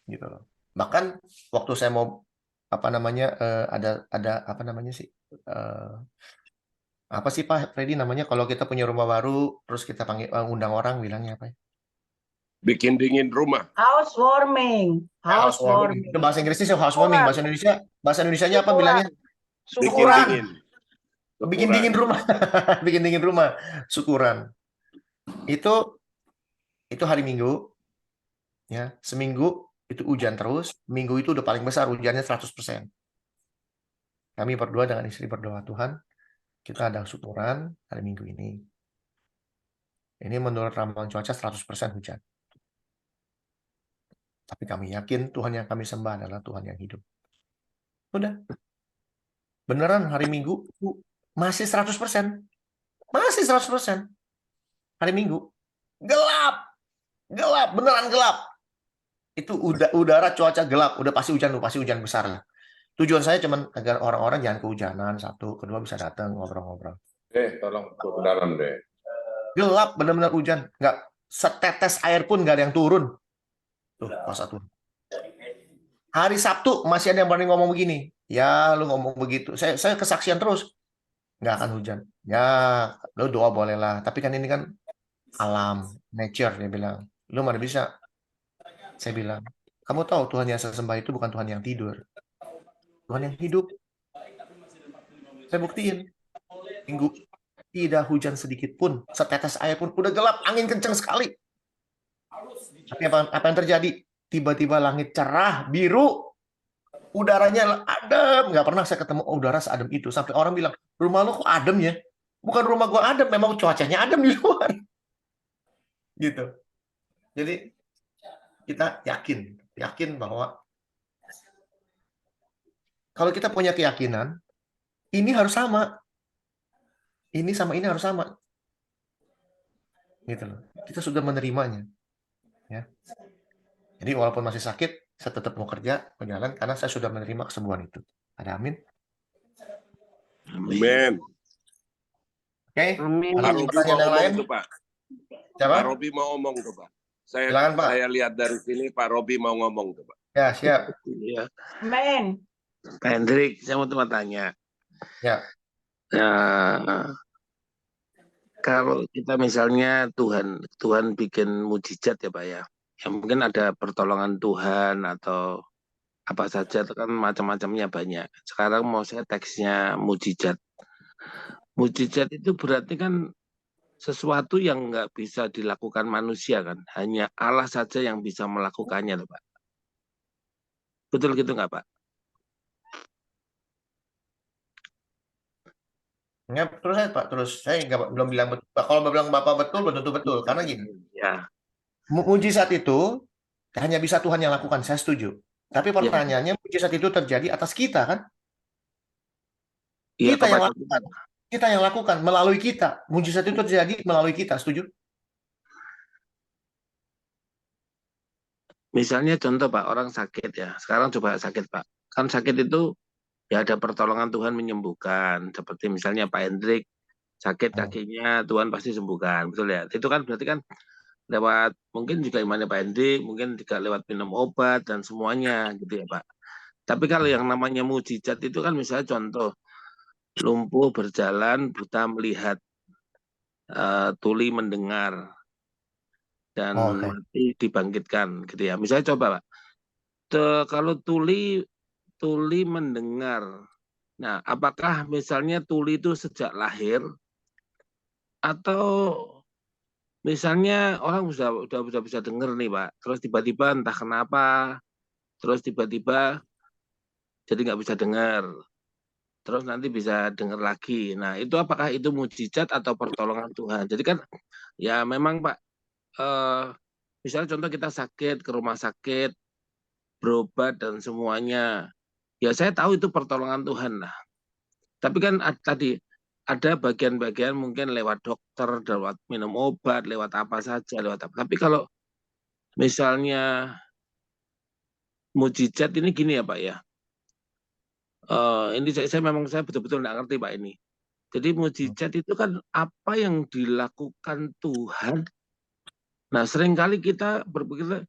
Gitu loh. Bahkan waktu saya mau ada apa namanya sih? Apa sih Pak Freddy namanya kalau kita punya rumah baru terus kita panggil undang orang bilangnya apa ya? Bikin dingin rumah. Housewarming, housewarming. Itu bahasa Inggrisnya housewarming, bahasa Indonesianya apa bilangnya? Bikin Syukuran. dingin. Bikin dingin rumah. Bikin dingin rumah. Syukuran. Itu hari Minggu. Ya, seminggu itu hujan terus. Minggu itu udah paling besar hujannya 100%. Kami berdua dengan istri berdoa, Tuhan, kita ada syukuran hari Minggu ini. Ini menurut ramalan cuaca 100% hujan. Tapi kami yakin Tuhan yang kami sembah adalah Tuhan yang hidup. Udah. Beneran hari Minggu masih 100%. Masih 100%. Hari Minggu. Gelap. Gelap, beneran gelap. Itu udara cuaca gelap, udah pasti hujan besar lah. Tujuan saya cuman agar orang-orang jangan kehujanan, satu, kedua bisa datang ngobrol-ngobrol. Tolong ke dalam deh. Gelap, benar-benar hujan, nggak setetes air pun nggak ada yang turun. Tuh, kuasa Tuhan. Hari Sabtu masih ada yang berani ngomong begini. Ya, lu ngomong begitu. Saya kesaksian terus. Nggak akan hujan. Ya, lu doa boleh lah. Tapi kan ini kan alam, nature, dia bilang. Lu mana bisa. Saya bilang, kamu tahu Tuhan yang saya sembah itu bukan Tuhan yang tidur. Tuhan yang hidup. Saya buktiin. Minggu tidak hujan sedikit pun. Setetes air pun. Udah gelap, angin kencang sekali. Tapi apa yang terjadi? Tiba-tiba langit cerah, biru. Udaranya adem. Nggak pernah saya ketemu udara seadem itu. Sampai orang bilang, rumah lo kok adem ya? Bukan rumah gua adem, memang cuacanya adem di luar. Gitu. Jadi kita yakin bahwa kalau kita punya keyakinan, ini harus sama. Ini sama ini harus sama. Gitu loh. Kita sudah menerimanya. Ya. Jadi walaupun masih sakit, saya tetap mau kerja, berjalan, karena saya sudah menerima kesembuhan itu. Ada amin? Amin. Oke. Amin. Ada Pak Robi pertanyaan mau yang lain? ngomong tuh Pak. Siapa? Pak Robi mau ngomong tuh Pak. Silakan, Pak. Saya lihat dari sini Pak Robi mau ngomong tuh Pak. Ya, siap. Ya, Amin. Pak Hendrik, saya mau tanya. Ya. Nah, kalau kita misalnya Tuhan bikin mujizat ya Pak ya, yang mungkin ada pertolongan Tuhan atau apa saja, itu kan macam-macamnya banyak. Sekarang mau saya teksnya mujizat. Mujizat itu berarti kan sesuatu yang nggak bisa dilakukan manusia kan, hanya Allah saja yang bisa melakukannya loh Pak. Betul gitu nggak Pak? Ya, terus saya Pak, saya belum bilang betul. Kalau bilang Bapak betul, belum tentu betul. Karena gini, Ya, mujizat itu hanya bisa Tuhan yang lakukan. Saya setuju. Tapi Ya, pertanyaannya, mujizat itu terjadi atas kita kan? ya Kita yang kepada lakukan. Kita yang lakukan melalui kita. Mujizat itu terjadi melalui kita, setuju? misalnya contoh Pak, orang sakit ya. Sekarang coba sakit Pak. Kan sakit itu ya ada pertolongan Tuhan menyembuhkan. Seperti misalnya Pak Hendrik sakit kakinya, Tuhan pasti sembuhkan. Betul ya? Itu kan berarti kan lewat mungkin juga imannya Pak Hendrik, mungkin juga lewat minum obat dan semuanya gitu ya Pak. Tapi kalau yang namanya mujizat itu kan misalnya contoh lumpuh berjalan, buta melihat, tuli mendengar, dan Oke. mati dibangkitkan gitu ya. Misalnya coba Pak, kalau tuli mendengar, nah apakah misalnya tuli itu sejak lahir atau misalnya orang udah bisa dengar nih Pak, terus tiba-tiba entah kenapa, terus tiba-tiba jadi nggak bisa dengar, terus nanti bisa dengar lagi. Nah itu apakah itu mujizat atau pertolongan Tuhan? Jadi kan ya memang Pak, misalnya contoh kita sakit ke rumah sakit, berobat dan semuanya, ya saya tahu itu pertolongan Tuhan lah. Tapi kan tadi ada bagian-bagian mungkin lewat dokter, lewat minum obat, lewat apa saja, lewat apa. Tapi kalau misalnya mujizat ini gini ya Pak ya. Ini saya betul-betul nggak ngerti Pak ini. Jadi mujizat itu kan apa yang dilakukan Tuhan. Nah seringkali kita berpikir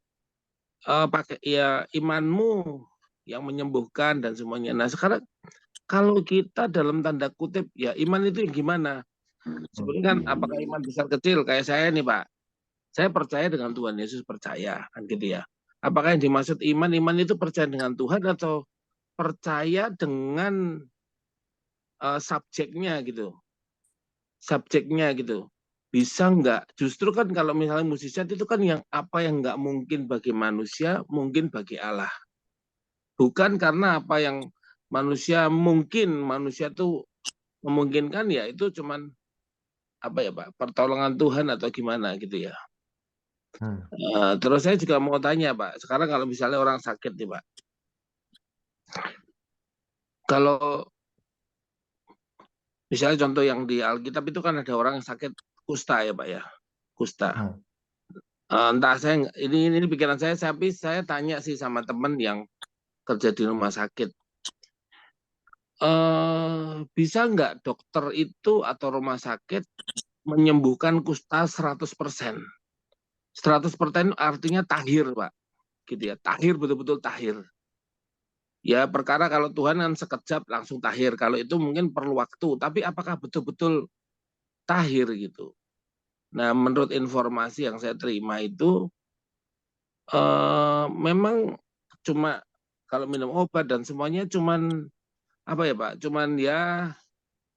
pakai ya imanmu yang menyembuhkan dan semuanya. Nah sekarang kalau kita dalam tanda kutip ya iman itu yang gimana? Sebenarnya kan apakah iman besar kecil kayak saya nih Pak. Saya percaya dengan Tuhan Yesus, percaya kan gitu ya. Apakah yang dimaksud iman? Iman itu percaya dengan Tuhan atau percaya dengan subjeknya gitu. Subjeknya gitu. Bisa nggak? Justru kan kalau misalnya mujizat itu kan yang apa yang nggak mungkin bagi manusia, mungkin bagi Allah. Bukan karena apa yang manusia tuh memungkinkan ya itu cuman apa ya Pak, pertolongan Tuhan atau gimana gitu ya. Terus saya juga mau tanya Pak, sekarang kalau misalnya orang sakit nih Pak, kalau misalnya contoh yang di Alkitab itu kan ada orang yang sakit kusta ya Pak ya, kusta. Entah saya ini pikiran saya, tapi saya tanya sih sama teman yang kerja di rumah sakit. Bisa nggak dokter itu atau rumah sakit menyembuhkan kusta 100%? 100% artinya tahir, Pak. Gitu ya. Tahir betul-betul tahir. Ya, perkara kalau Tuhan kan sekejap langsung tahir. Kalau itu mungkin perlu waktu, tapi apakah betul-betul tahir gitu? Nah, menurut informasi yang saya terima itu memang cuma kalau minum obat dan semuanya cuman apa ya, Pak? Cuman ya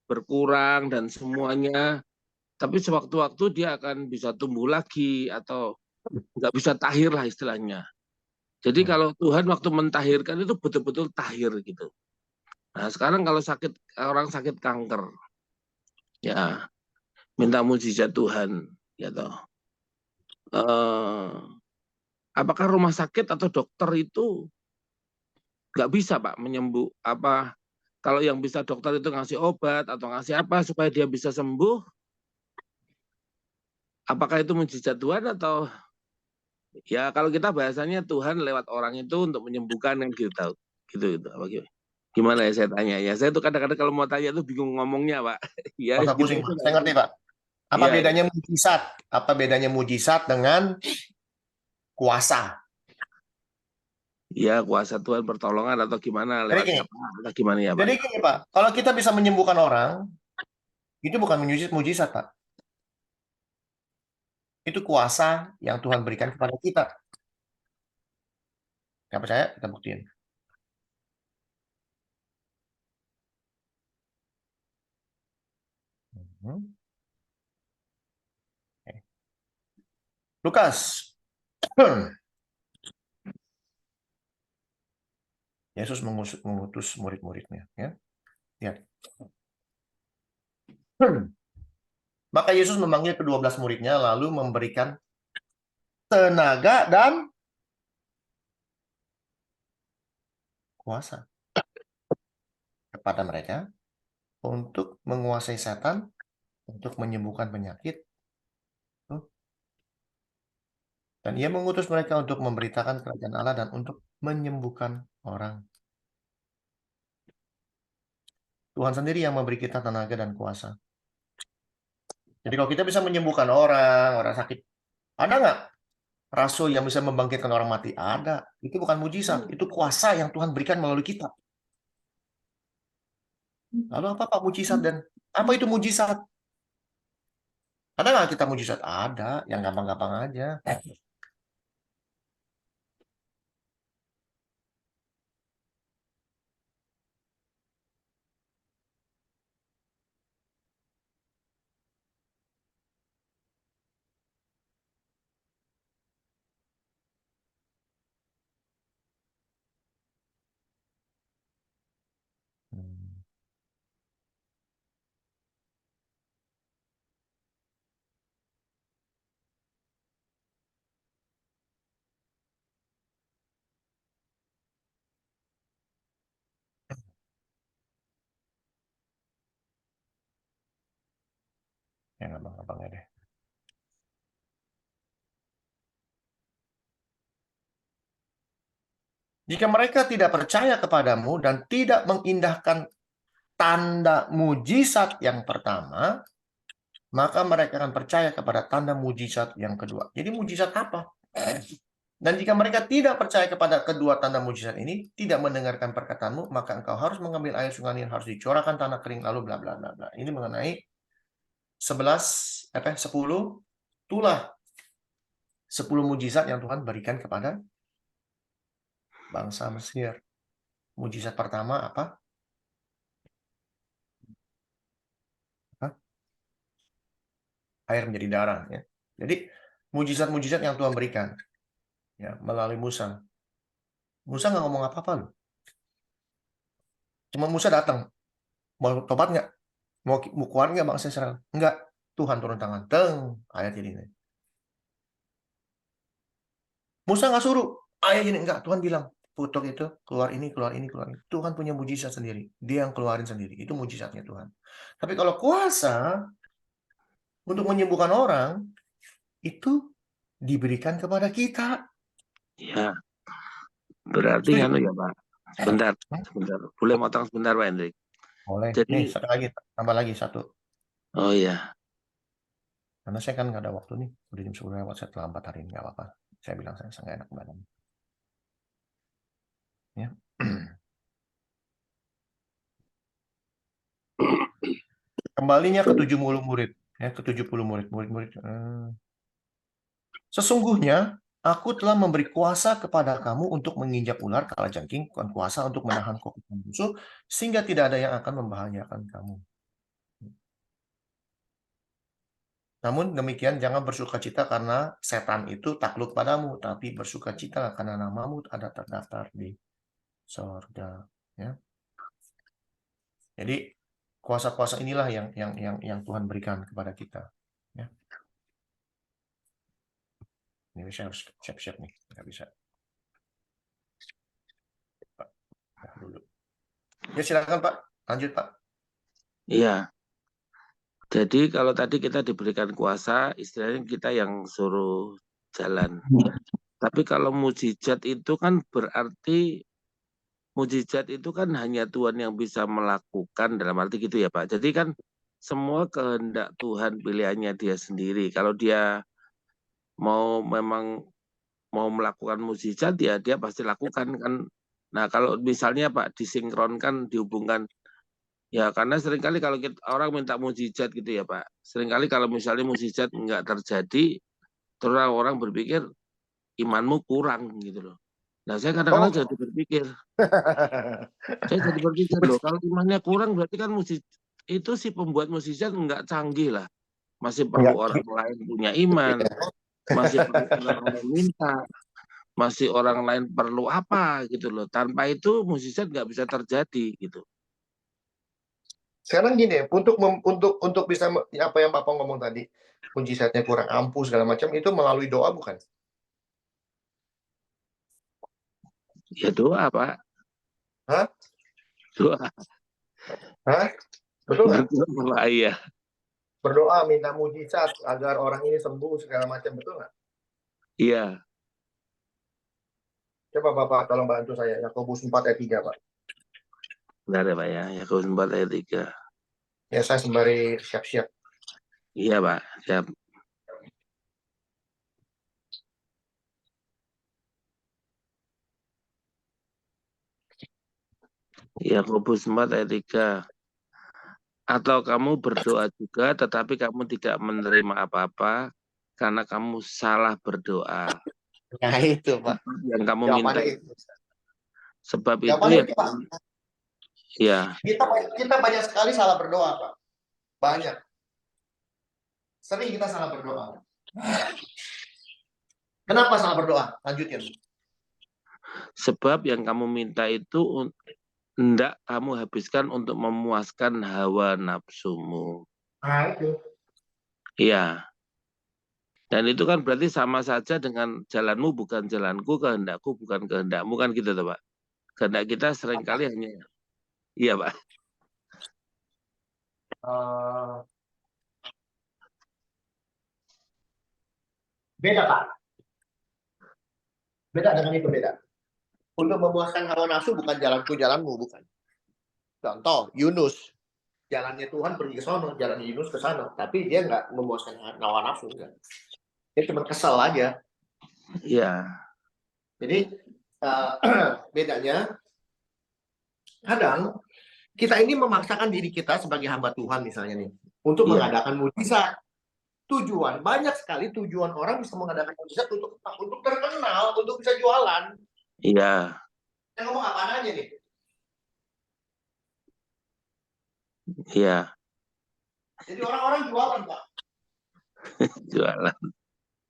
berkurang dan semuanya, tapi sewaktu-waktu dia akan bisa tumbuh lagi atau nggak bisa tahir lah istilahnya. Jadi kalau Tuhan waktu mentahirkan itu betul-betul tahir gitu. Nah sekarang kalau orang sakit kanker, ya minta mujizat Tuhan, ya toh. Apakah rumah sakit atau dokter itu nggak bisa Pak menyembuh apa? Kalau yang bisa dokter itu ngasih obat atau ngasih apa supaya dia bisa sembuh, apakah itu mujizat Tuhan atau ya kalau kita bahasanya Tuhan lewat orang itu untuk menyembuhkan yang gitu tahu gitu apa gimana ya saya tanya ya, saya tuh kadang-kadang kalau mau tanya tuh bingung ngomongnya Pak. Ya Masa gitu pusing, itu Pak. Saya ngerti, Pak. Apa ya, bedanya mujizat? Apa bedanya mujizat dengan kuasa? ya kuasa Tuhan pertolongan atau gimana Jadi lewat gini, siapa atau gimana ya Pak. jadi gini, Pak. Kalau kita bisa menyembuhkan orang, itu bukan mujizat, Pak. Itu kuasa yang Tuhan berikan kepada kita. Nggak percaya? Kita buktiin. Lukas. Yesus mengutus murid-muridnya. Ya. Lihat. Maka Yesus memanggil ke-12 muridnya lalu memberikan tenaga dan kuasa kepada mereka untuk menguasai setan, untuk menyembuhkan penyakit, dan ia mengutus mereka untuk memberitakan kerajaan Allah dan untuk menyembuhkan orang. Tuhan sendiri yang memberi kita tenaga dan kuasa. Jadi kalau kita bisa menyembuhkan orang sakit, ada nggak rasul yang bisa membangkitkan orang mati? Ada. Itu bukan mujizat, itu kuasa yang Tuhan berikan melalui kita. Lalu apa mujizat dan apa itu mujizat? Ada nggak kita mujizat? Ada, yang gampang-gampang aja. Yang gampang-gampang ya deh. Jika mereka tidak percaya kepadamu dan tidak mengindahkan tanda mujizat yang pertama, maka mereka akan percaya kepada tanda mujizat yang kedua. Jadi mujizat apa? Dan jika mereka tidak percaya kepada kedua tanda mujizat ini, tidak mendengarkan perkataanmu, maka engkau harus mengambil air sungai Nil, harus dicorahkan tanah kering, lalu bla bla bla bla. Ini mengenai 10, itulah 10 mujizat yang Tuhan berikan kepada bangsa Mesir. Mujizat pertama apa? Air menjadi darah. Ya. Jadi mujizat-mujizat yang Tuhan berikan ya melalui Musa. Musa nggak ngomong apa-apa loh. Cuma Musa datang. Mau tobat nggak? Mau keluar nggak bangsa Israel? Enggak. Tuhan turun tangan. Teng. Ayat ini. Musa nggak suruh. Ayat ini. Enggak. Tuhan bilang. Putuk itu. Keluar ini, keluar ini, keluar ini. Tuhan punya mujizat sendiri. Dia yang keluarin sendiri. Itu mujizatnya Tuhan. Tapi kalau kuasa untuk menyembuhkan orang, itu diberikan kepada kita. Ya, berarti Setuju? anu ya Pak. Sebentar. Boleh motong sebentar Pak Hendrik? Boleh. Jadi, Nih, satu lagi. Tambah lagi satu. oh iya. Karena saya kan nggak ada waktu nih. Udah jam 10 lewat, saya terlambat hari ini. Nggak apa-apa. Saya bilang saya nggak enak badan. Ya. Kembalinya ke 70 murid. Ya, ke 70 murid. Murid-murid. Sesungguhnya, aku telah memberi kuasa kepada kamu untuk menginjak ular, kalajengking, bukan kuasa untuk menahan kokok musuh, sehingga tidak ada yang akan membahayakan kamu. Namun demikian, jangan bersukacita karena setan itu takluk padamu, tapi bersukacita karena namamu ada terdaftar di surga. Ya. Jadi kuasa-kuasa inilah yang Tuhan berikan kepada kita. Ya. Ini saya harus siap-siap nih, nggak bisa. Pak, dulu. Ya silakan Pak, lanjut Pak. Iya. Jadi kalau tadi kita diberikan kuasa, istilahnya kita yang suruh jalan. Tapi kalau mujizat itu kan berarti mujizat itu kan hanya Tuhan yang bisa melakukan, dalam arti gitu ya Pak. Jadi kan semua kehendak Tuhan, pilihannya dia sendiri. Kalau dia memang mau melakukan mujizat ya dia pasti lakukan kan. Nah kalau misalnya Pak disinkronkan, dihubungkan, ya karena seringkali kalau orang minta mujizat gitu ya Pak, seringkali kalau misalnya mujizat nggak terjadi, terus orang berpikir imanmu kurang gitu loh. Nah saya kadang-kadang jadi berpikir, loh kalau imannya kurang berarti kan mujizat itu si pembuat mujizat nggak canggih lah, masih perlu orang lain punya iman, masih perlu orang lain minta, masih orang lain perlu apa gitu loh. Tanpa itu mujizat nggak bisa terjadi gitu. Sekarang gini, untuk bisa apa yang Bapak ngomong tadi, mujizatnya kurang ampuh segala macam itu melalui doa bukan? Ya doa Pak. Hah? Doa. Hah? Betul nggak? Berdoa, iya. Berdoa minta mujizat agar orang ini sembuh segala macam, betul nggak? Iya. Coba Bapak tolong bantu saya, Yakobus 4 ayat 3, Pak. Bentar ya Pak ya. Yakobus 4 ayat 3. Ya, saya sembari siap-siap. Iya Pak. Siap. Yakobus 4 ayat 3. Atau kamu berdoa juga, tetapi kamu tidak menerima apa-apa karena kamu salah berdoa. Nah, itu, Pak. Yang kamu minta. Jawabannya itu. Sebab itu Jawabannya ya. itu, Pak. Ya. Kita banyak sekali salah berdoa, Pak. Banyak. Sering kita salah berdoa. Kenapa salah berdoa? Lanjutin. Sebab yang kamu minta itu hendak kamu habiskan untuk memuaskan hawa nafsumu. Nah, itu. Iya. Dan itu kan berarti sama saja dengan jalanmu bukan jalanku, kehendakku bukan kehendakmu, kan gitu tuh Pak. Kehendak kita seringkali hanya, iya Pak. Beda, Pak. Beda dengan itu, beda. Untuk memuaskan hawa nafsu bukan jalanku, jalanmu, bukan. Contoh, Yunus. Jalannya Tuhan pergi ke sana, jalan Yunus ke sana. Tapi dia nggak memuaskan hawa nafsu. Enggak. Dia cuma kesel aja. Iya. Jadi, bedanya, kadang kita ini memaksakan diri kita sebagai hamba Tuhan misalnya nih. Untuk mengadakan mujizat. Tujuan, banyak sekali tujuan orang bisa mengadakan mujizat untuk terkenal, untuk bisa jualan. Iya. Saya ngomong apa aja nih? Iya. Jadi orang-orang jualan, Pak. Jualan.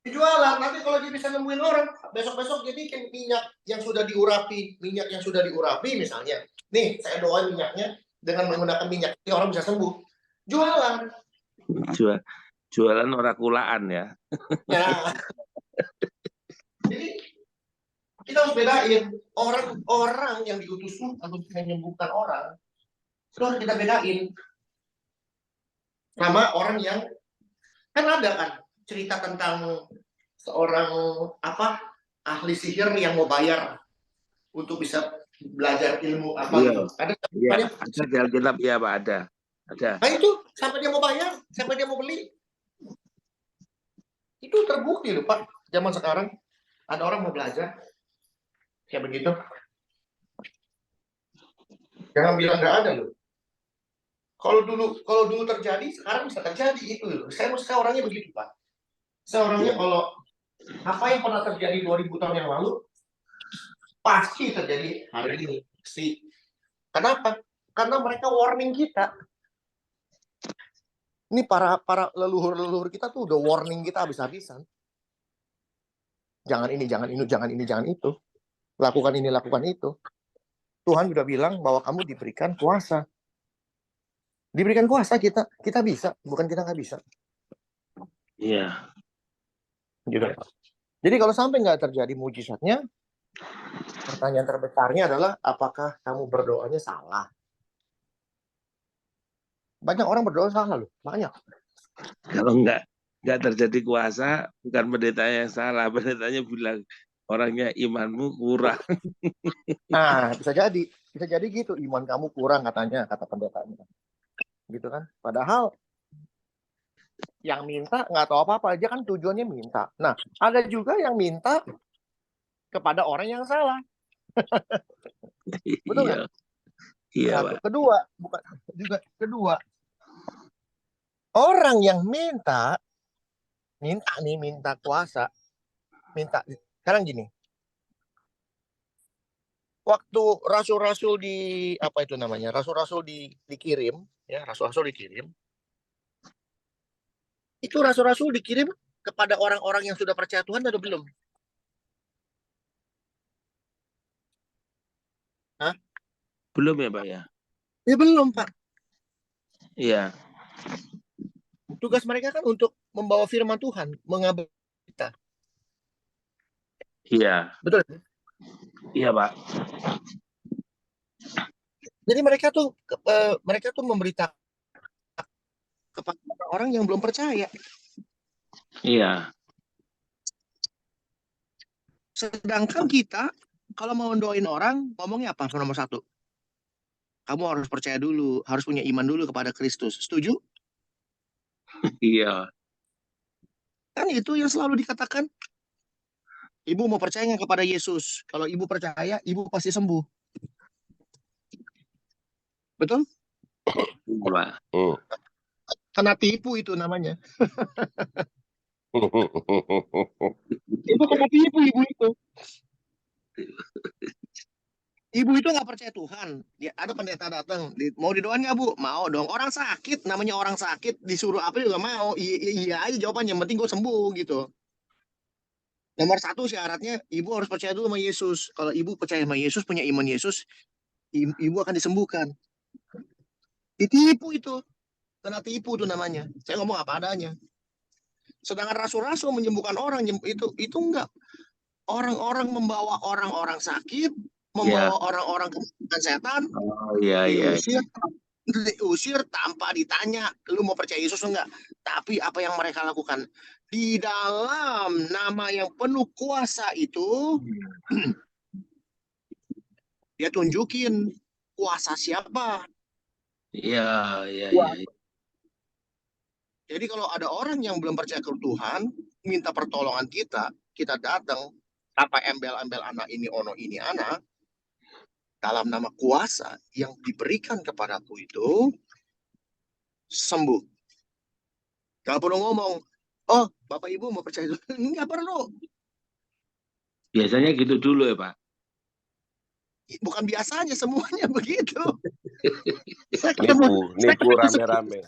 Jualan, nanti kalau dia bisa nemuin orang, besok-besok dia bikin minyak yang sudah diurapi. Minyak yang sudah diurapi misalnya. Nih, saya doain minyaknya, dengan menggunakan minyak ini orang bisa sembuh. Jualan. Jualan orakulaan ya. Ya. Jadi, kita harus bedain. Orang yang diutus Tuhan untuk menyembuhkan orang, itu harus kita bedain. Sama orang yang, kan ada kan cerita tentang seorang ahli sihir yang mau bayar untuk bisa belajar ilmu apa Iya. gitu. Ada Ada Alkitab ya Pak, ada. Nah itu sampai dia mau bayar, sampai dia mau beli. Itu terbukti loh Pak. Zaman sekarang ada orang mau belajar kayak begitu. Jangan bilang nggak ada loh. Kalau dulu terjadi, sekarang bisa terjadi itu loh. Saya orangnya begitu Pak. Saya orangnya kalau apa yang pernah terjadi 2000 tahun yang lalu pasti terjadi hari ini. Kenapa? Karena mereka warning kita. Ini para leluhur kita tuh udah warning kita habis-habisan. Jangan ini, jangan ini, jangan ini, jangan itu. Lakukan ini, lakukan itu. Tuhan sudah bilang bahwa kamu diberikan kuasa. Diberikan kuasa kita bisa, bukan kita nggak bisa. Iya. Gitu. Jadi kalau sampai nggak terjadi mujizatnya, pertanyaan terbesarnya adalah apakah kamu berdoanya salah? Banyak orang berdoa salah loh, banyak. Kalau nggak terjadi kuasa, bukan pendetanya yang salah, pendetanya bilang orangnya imanmu kurang. Nah, bisa jadi gitu, iman kamu kurang katanya, kata pendetanya. Gitu kan? Padahal yang minta nggak tahu apa-apa, dia kan tujuannya minta. Nah, ada juga yang minta kepada orang yang salah. Betul nggak? Iya, Satu. Pak. Kedua, orang yang minta kuasa, sekarang gini. Waktu rasul-rasul dikirim, ya, rasul-rasul dikirim. Itu rasul-rasul dikirim kepada orang-orang yang sudah percaya Tuhan atau belum? Hah? Belum ya, Pak ya? Ya belum, Pak. Iya. Tugas mereka kan untuk membawa firman Tuhan, mengabar kita. Iya. Betul. Iya, Pak. Jadi mereka tuh memberitakan kepada orang yang belum percaya. Iya. Sedangkan kita kalau mau doain orang ngomongnya apa? Nomor satu, kamu harus percaya dulu, harus punya iman dulu kepada Kristus. Setuju? Iya. Kan itu yang selalu dikatakan. Ibu mau percaya nggak kepada Yesus? Kalau ibu percaya, ibu pasti sembuh. Betul? Iya, Pak. Kena tipu itu namanya. Itu kena tipu ibu itu. Ibu itu nggak percaya Tuhan. Ada pendeta datang, mau didoain nggak Bu? Mau dong. Orang sakit, namanya orang sakit, disuruh apa juga mau. Iya aja jawabannya, yang penting gue sembuh gitu. Nomor satu syaratnya, ibu harus percaya dulu sama Yesus. Kalau ibu percaya sama Yesus, punya iman Yesus, ibu akan disembuhkan. Ditipu itu. Kena tipu itu namanya. Saya ngomong apa adanya. Sedangkan rasul-rasul menyembuhkan orang, itu enggak. Orang-orang membawa orang-orang sakit, membawa orang-orang ke setan, Oh, iya. diusir tanpa ditanya, lu mau percaya Yesus enggak? Tapi apa yang mereka lakukan? Di dalam nama yang penuh kuasa itu, dia tunjukin kuasa siapa. Iya. Jadi kalau ada orang yang belum percaya ke Tuhan, minta pertolongan kita datang, apa embel-embel anak ini, ono ini anak, dalam nama kuasa yang diberikan kepadaku itu, sembuh. Gak perlu ngomong, oh Bapak Ibu mau percaya itu. Nggak perlu. Biasanya gitu dulu ya, Pak. Bukan biasanya, semuanya begitu. Saya ketemu Nipu rame-rame.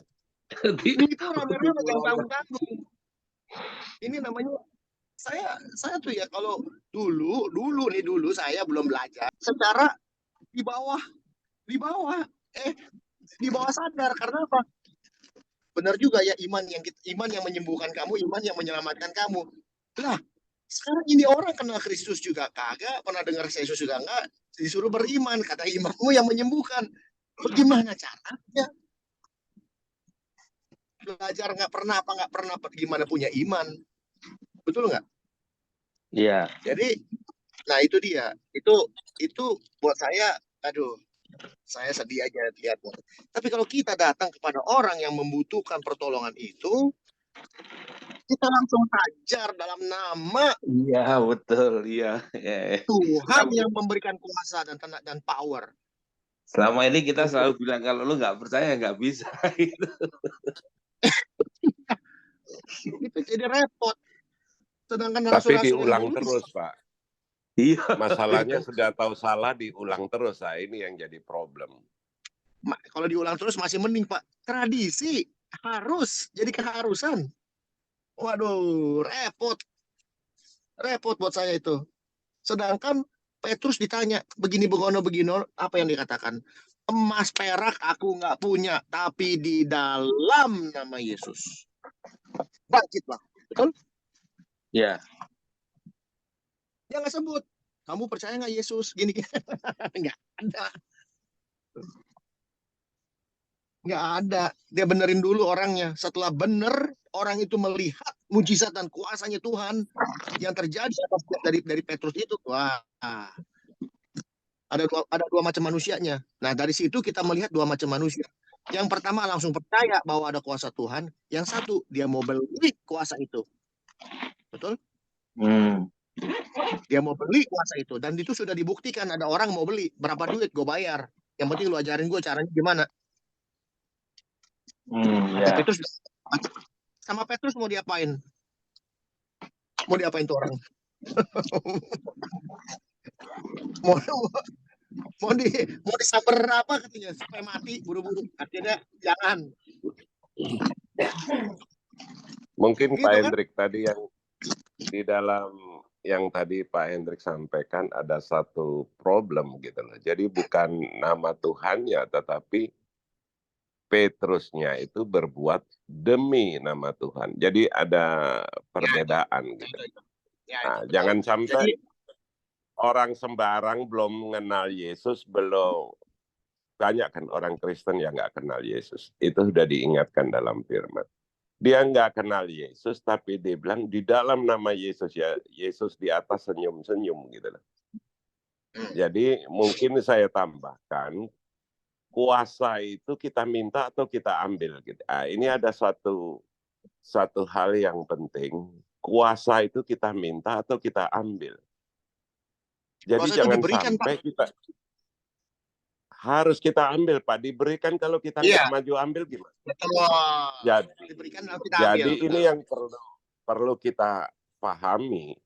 Nipu rame-rame yang tanggung-tanggung. Ini namanya saya tuh ya, kalau dulu saya belum belajar secara di bawah sadar. Karena apa? Benar juga ya, iman yang menyembuhkan kamu, iman yang menyelamatkan kamu. Lah, sekarang ini orang kenal Kristus juga kagak, pernah dengar Yesus juga enggak, disuruh beriman, kata imanmu yang menyembuhkan. Bagaimana caranya? Belajar nggak pernah gimana punya iman. Betul nggak? Iya. Jadi, nah itu dia. Itu buat saya, aduh, saya sedih aja lihatnya. Tapi kalau kita datang kepada orang yang membutuhkan pertolongan itu, kita langsung hajar dalam nama Iya, betul. Iya. Tuhan yang memberikan kuasa dan power. Selama ini kita selalu bilang kalau lu nggak percaya nggak bisa. Itu jadi repot. Sedangkan Tapi rasul-rasul yang diulang dulu terus, Pak. Iya. Masalahnya sudah tahu salah, diulang terus. Nah, ini yang jadi problem. Kalau diulang terus masih mending, Pak. Tradisi harus jadi keharusan. Waduh, repot buat saya itu. Sedangkan Petrus ditanya begini, apa yang dikatakan? Emas perak aku nggak punya, tapi di dalam nama Yesus bangkitlah. Betul? Iya. Dia nggak sebut, kamu percaya nggak Yesus gini? Nggak ada. Nggak ada. Dia benerin dulu orangnya. Setelah bener, orang itu melihat mujizat dan kuasanya Tuhan yang terjadi dari Petrus itu. Wah, ada dua macam manusianya. Nah, dari situ kita melihat dua macam manusia. Yang pertama langsung percaya bahwa ada kuasa Tuhan. Yang satu, dia mau beli kuasa itu. Betul? Dia mau beli kuasa itu. Dan itu sudah dibuktikan, ada orang mau beli. Berapa duit gue bayar. Yang penting lu ajarin gue caranya gimana. Ya. Sama Petrus mau diapain? Mau diapain tuh orang? mau disaper apa katanya supaya mati buru-buru. Akhirnya jangan. Mungkin Gitu, Pak kan? Hendrik tadi yang di dalam yang tadi Pak Hendrik sampaikan ada satu problem gitu loh. Jadi bukan nama Tuhannya, tetapi Petrusnya itu berbuat demi nama Tuhan. Jadi ada perbedaan gitu. Nah, jangan sampai orang sembarang belum mengenal Yesus, belum banyak kan orang Kristen yang nggak kenal Yesus. Itu sudah diingatkan dalam firman. Dia nggak kenal Yesus, tapi dia bilang di dalam nama Yesus, ya Yesus di atas senyum-senyum gitu loh. Jadi mungkin saya tambahkan, kuasa itu kita minta atau kita ambil gitu. Ini ada satu hal yang penting. Kuasa itu kita minta atau kita ambil. Jadi Kuasa itu jangan diberikan, Pak. sampai harus kita ambil, Pak. Diberikan, kalau kita Iya. nggak maju ambil gimana? Betul. Diberikan lalu kita ambil. Jadi ini yang perlu kita pahami.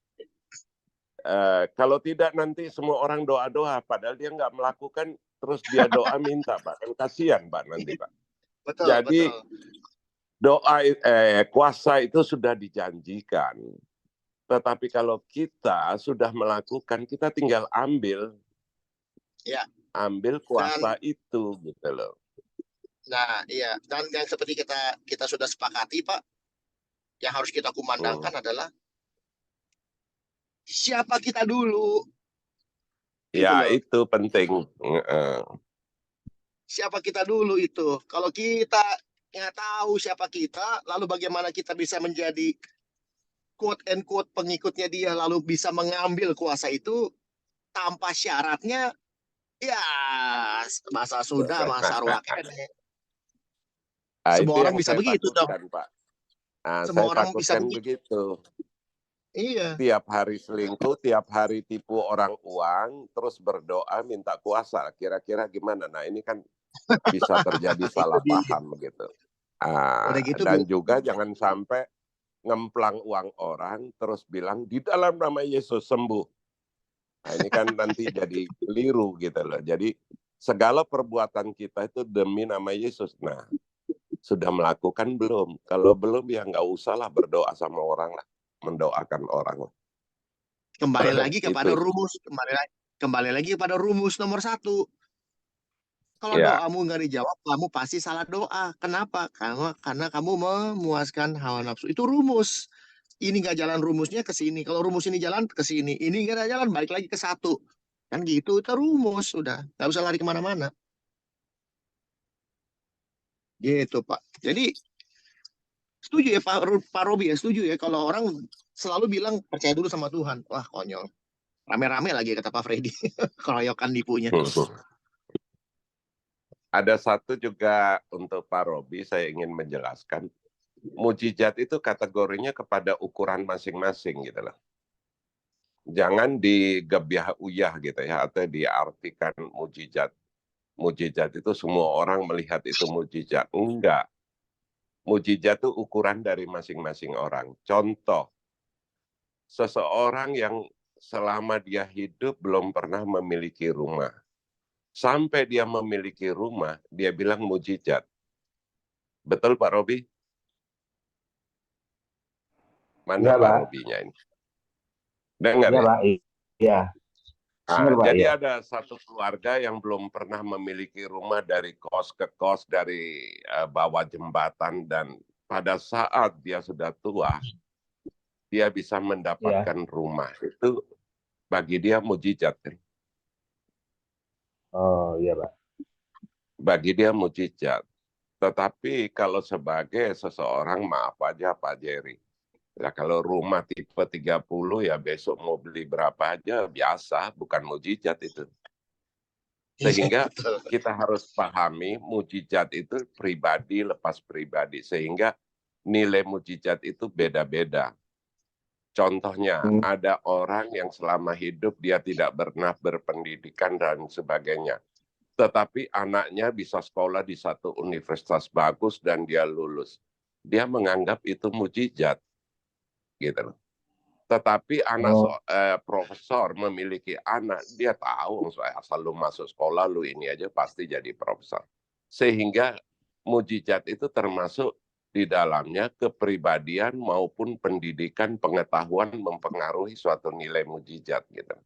Kalau tidak nanti semua orang doa-doa, padahal dia nggak melakukan, terus dia doa minta, Pak. Kan kasihan, Pak, nanti, Pak. Betul, Jadi betul. kuasa itu sudah dijanjikan. Tetapi kalau kita sudah melakukan, kita tinggal ambil. Ya. Ambil kuasa itu gitu loh. Nah, iya. Dan yang seperti kita sudah sepakati, Pak, yang harus kita kumandangkan adalah siapa kita dulu. Ya, itu penting. Siapa kita dulu itu. Kalau kita nggak tahu siapa kita, lalu bagaimana kita bisa menjadi quote and quote pengikutnya dia, lalu bisa mengambil kuasa itu tanpa syaratnya, ya masa sudah, masa ruak. Semua orang bisa begitu dong, Pak. Semua orang bisa begitu. Iya. Tiap hari selingkuh, tiap hari tipu orang uang, terus berdoa minta kuasa. Kira-kira gimana? Nah, ini kan bisa terjadi salah paham begitu. Gitu, dan juga jangan sampai ngemplang uang orang terus bilang di dalam nama Yesus sembuh. Nah, ini kan nanti jadi keliru gitu loh. Jadi segala perbuatan kita itu demi nama Yesus. Nah, sudah melakukan belum? Kalau belum ya nggak usahlah berdoa sama orang lah, mendoakan orang lah. Kembali lagi kepada rumus, kembali lagi kepada rumus nomor 1. Kalau doamu nggak dijawab, kamu pasti salah doa. Kenapa? Karena kamu memuaskan hawa nafsu. Itu rumus. Ini nggak jalan, rumusnya ke sini. Kalau rumus ini jalan ke sini, ini nggak jalan, balik lagi ke 1. Kan gitu, itu rumus. Udah, nggak usah lari kemana-mana. Gitu, Pak. Jadi, setuju ya Pak Robi ya, setuju ya kalau orang selalu bilang percaya dulu sama Tuhan. Wah, konyol. Rame-rame lagi kata Pak Freddy. Keroyokan nipunya. Ada satu juga untuk Pak Robi, saya ingin menjelaskan. Mujizat itu kategorinya kepada ukuran masing-masing gitu loh. Jangan digebyah-uyah gitu ya, atau diartikan mujizat. Mujizat itu semua orang melihat itu mujizat. Enggak. Mujizat itu ukuran dari masing-masing orang. Contoh, seseorang yang selama dia hidup belum pernah memiliki rumah. Sampai dia memiliki rumah, dia bilang mujizat. Betul Pak Robi? Mana Pak Robinya ini? Dengar ya? Pak. Iya. Jadi ada satu keluarga yang belum pernah memiliki rumah, dari kos ke kos, dari bawah jembatan, dan pada saat dia sudah tua, dia bisa mendapatkan rumah. Itu bagi dia mujizat. Oh iya Pak. Bagi dia mujizat. Tetapi kalau sebagai seseorang, maaf aja Pak Jerry, ya kalau rumah tipe 30 ya besok mau beli berapa aja biasa, bukan mujizat itu. Sehingga kita harus pahami mujizat itu pribadi lepas pribadi, sehingga nilai mujizat itu beda-beda. Contohnya, ada orang yang selama hidup dia tidak pernah berpendidikan dan sebagainya. Tetapi anaknya bisa sekolah di satu universitas bagus dan dia lulus. Dia menganggap itu mujizat. Gitu loh. Tetapi anak profesor memiliki anak, dia tahu asal lu masuk sekolah, lu ini aja pasti jadi profesor. Sehingga mujizat itu termasuk di dalamnya kepribadian maupun pendidikan, pengetahuan mempengaruhi suatu nilai mujizat gitu.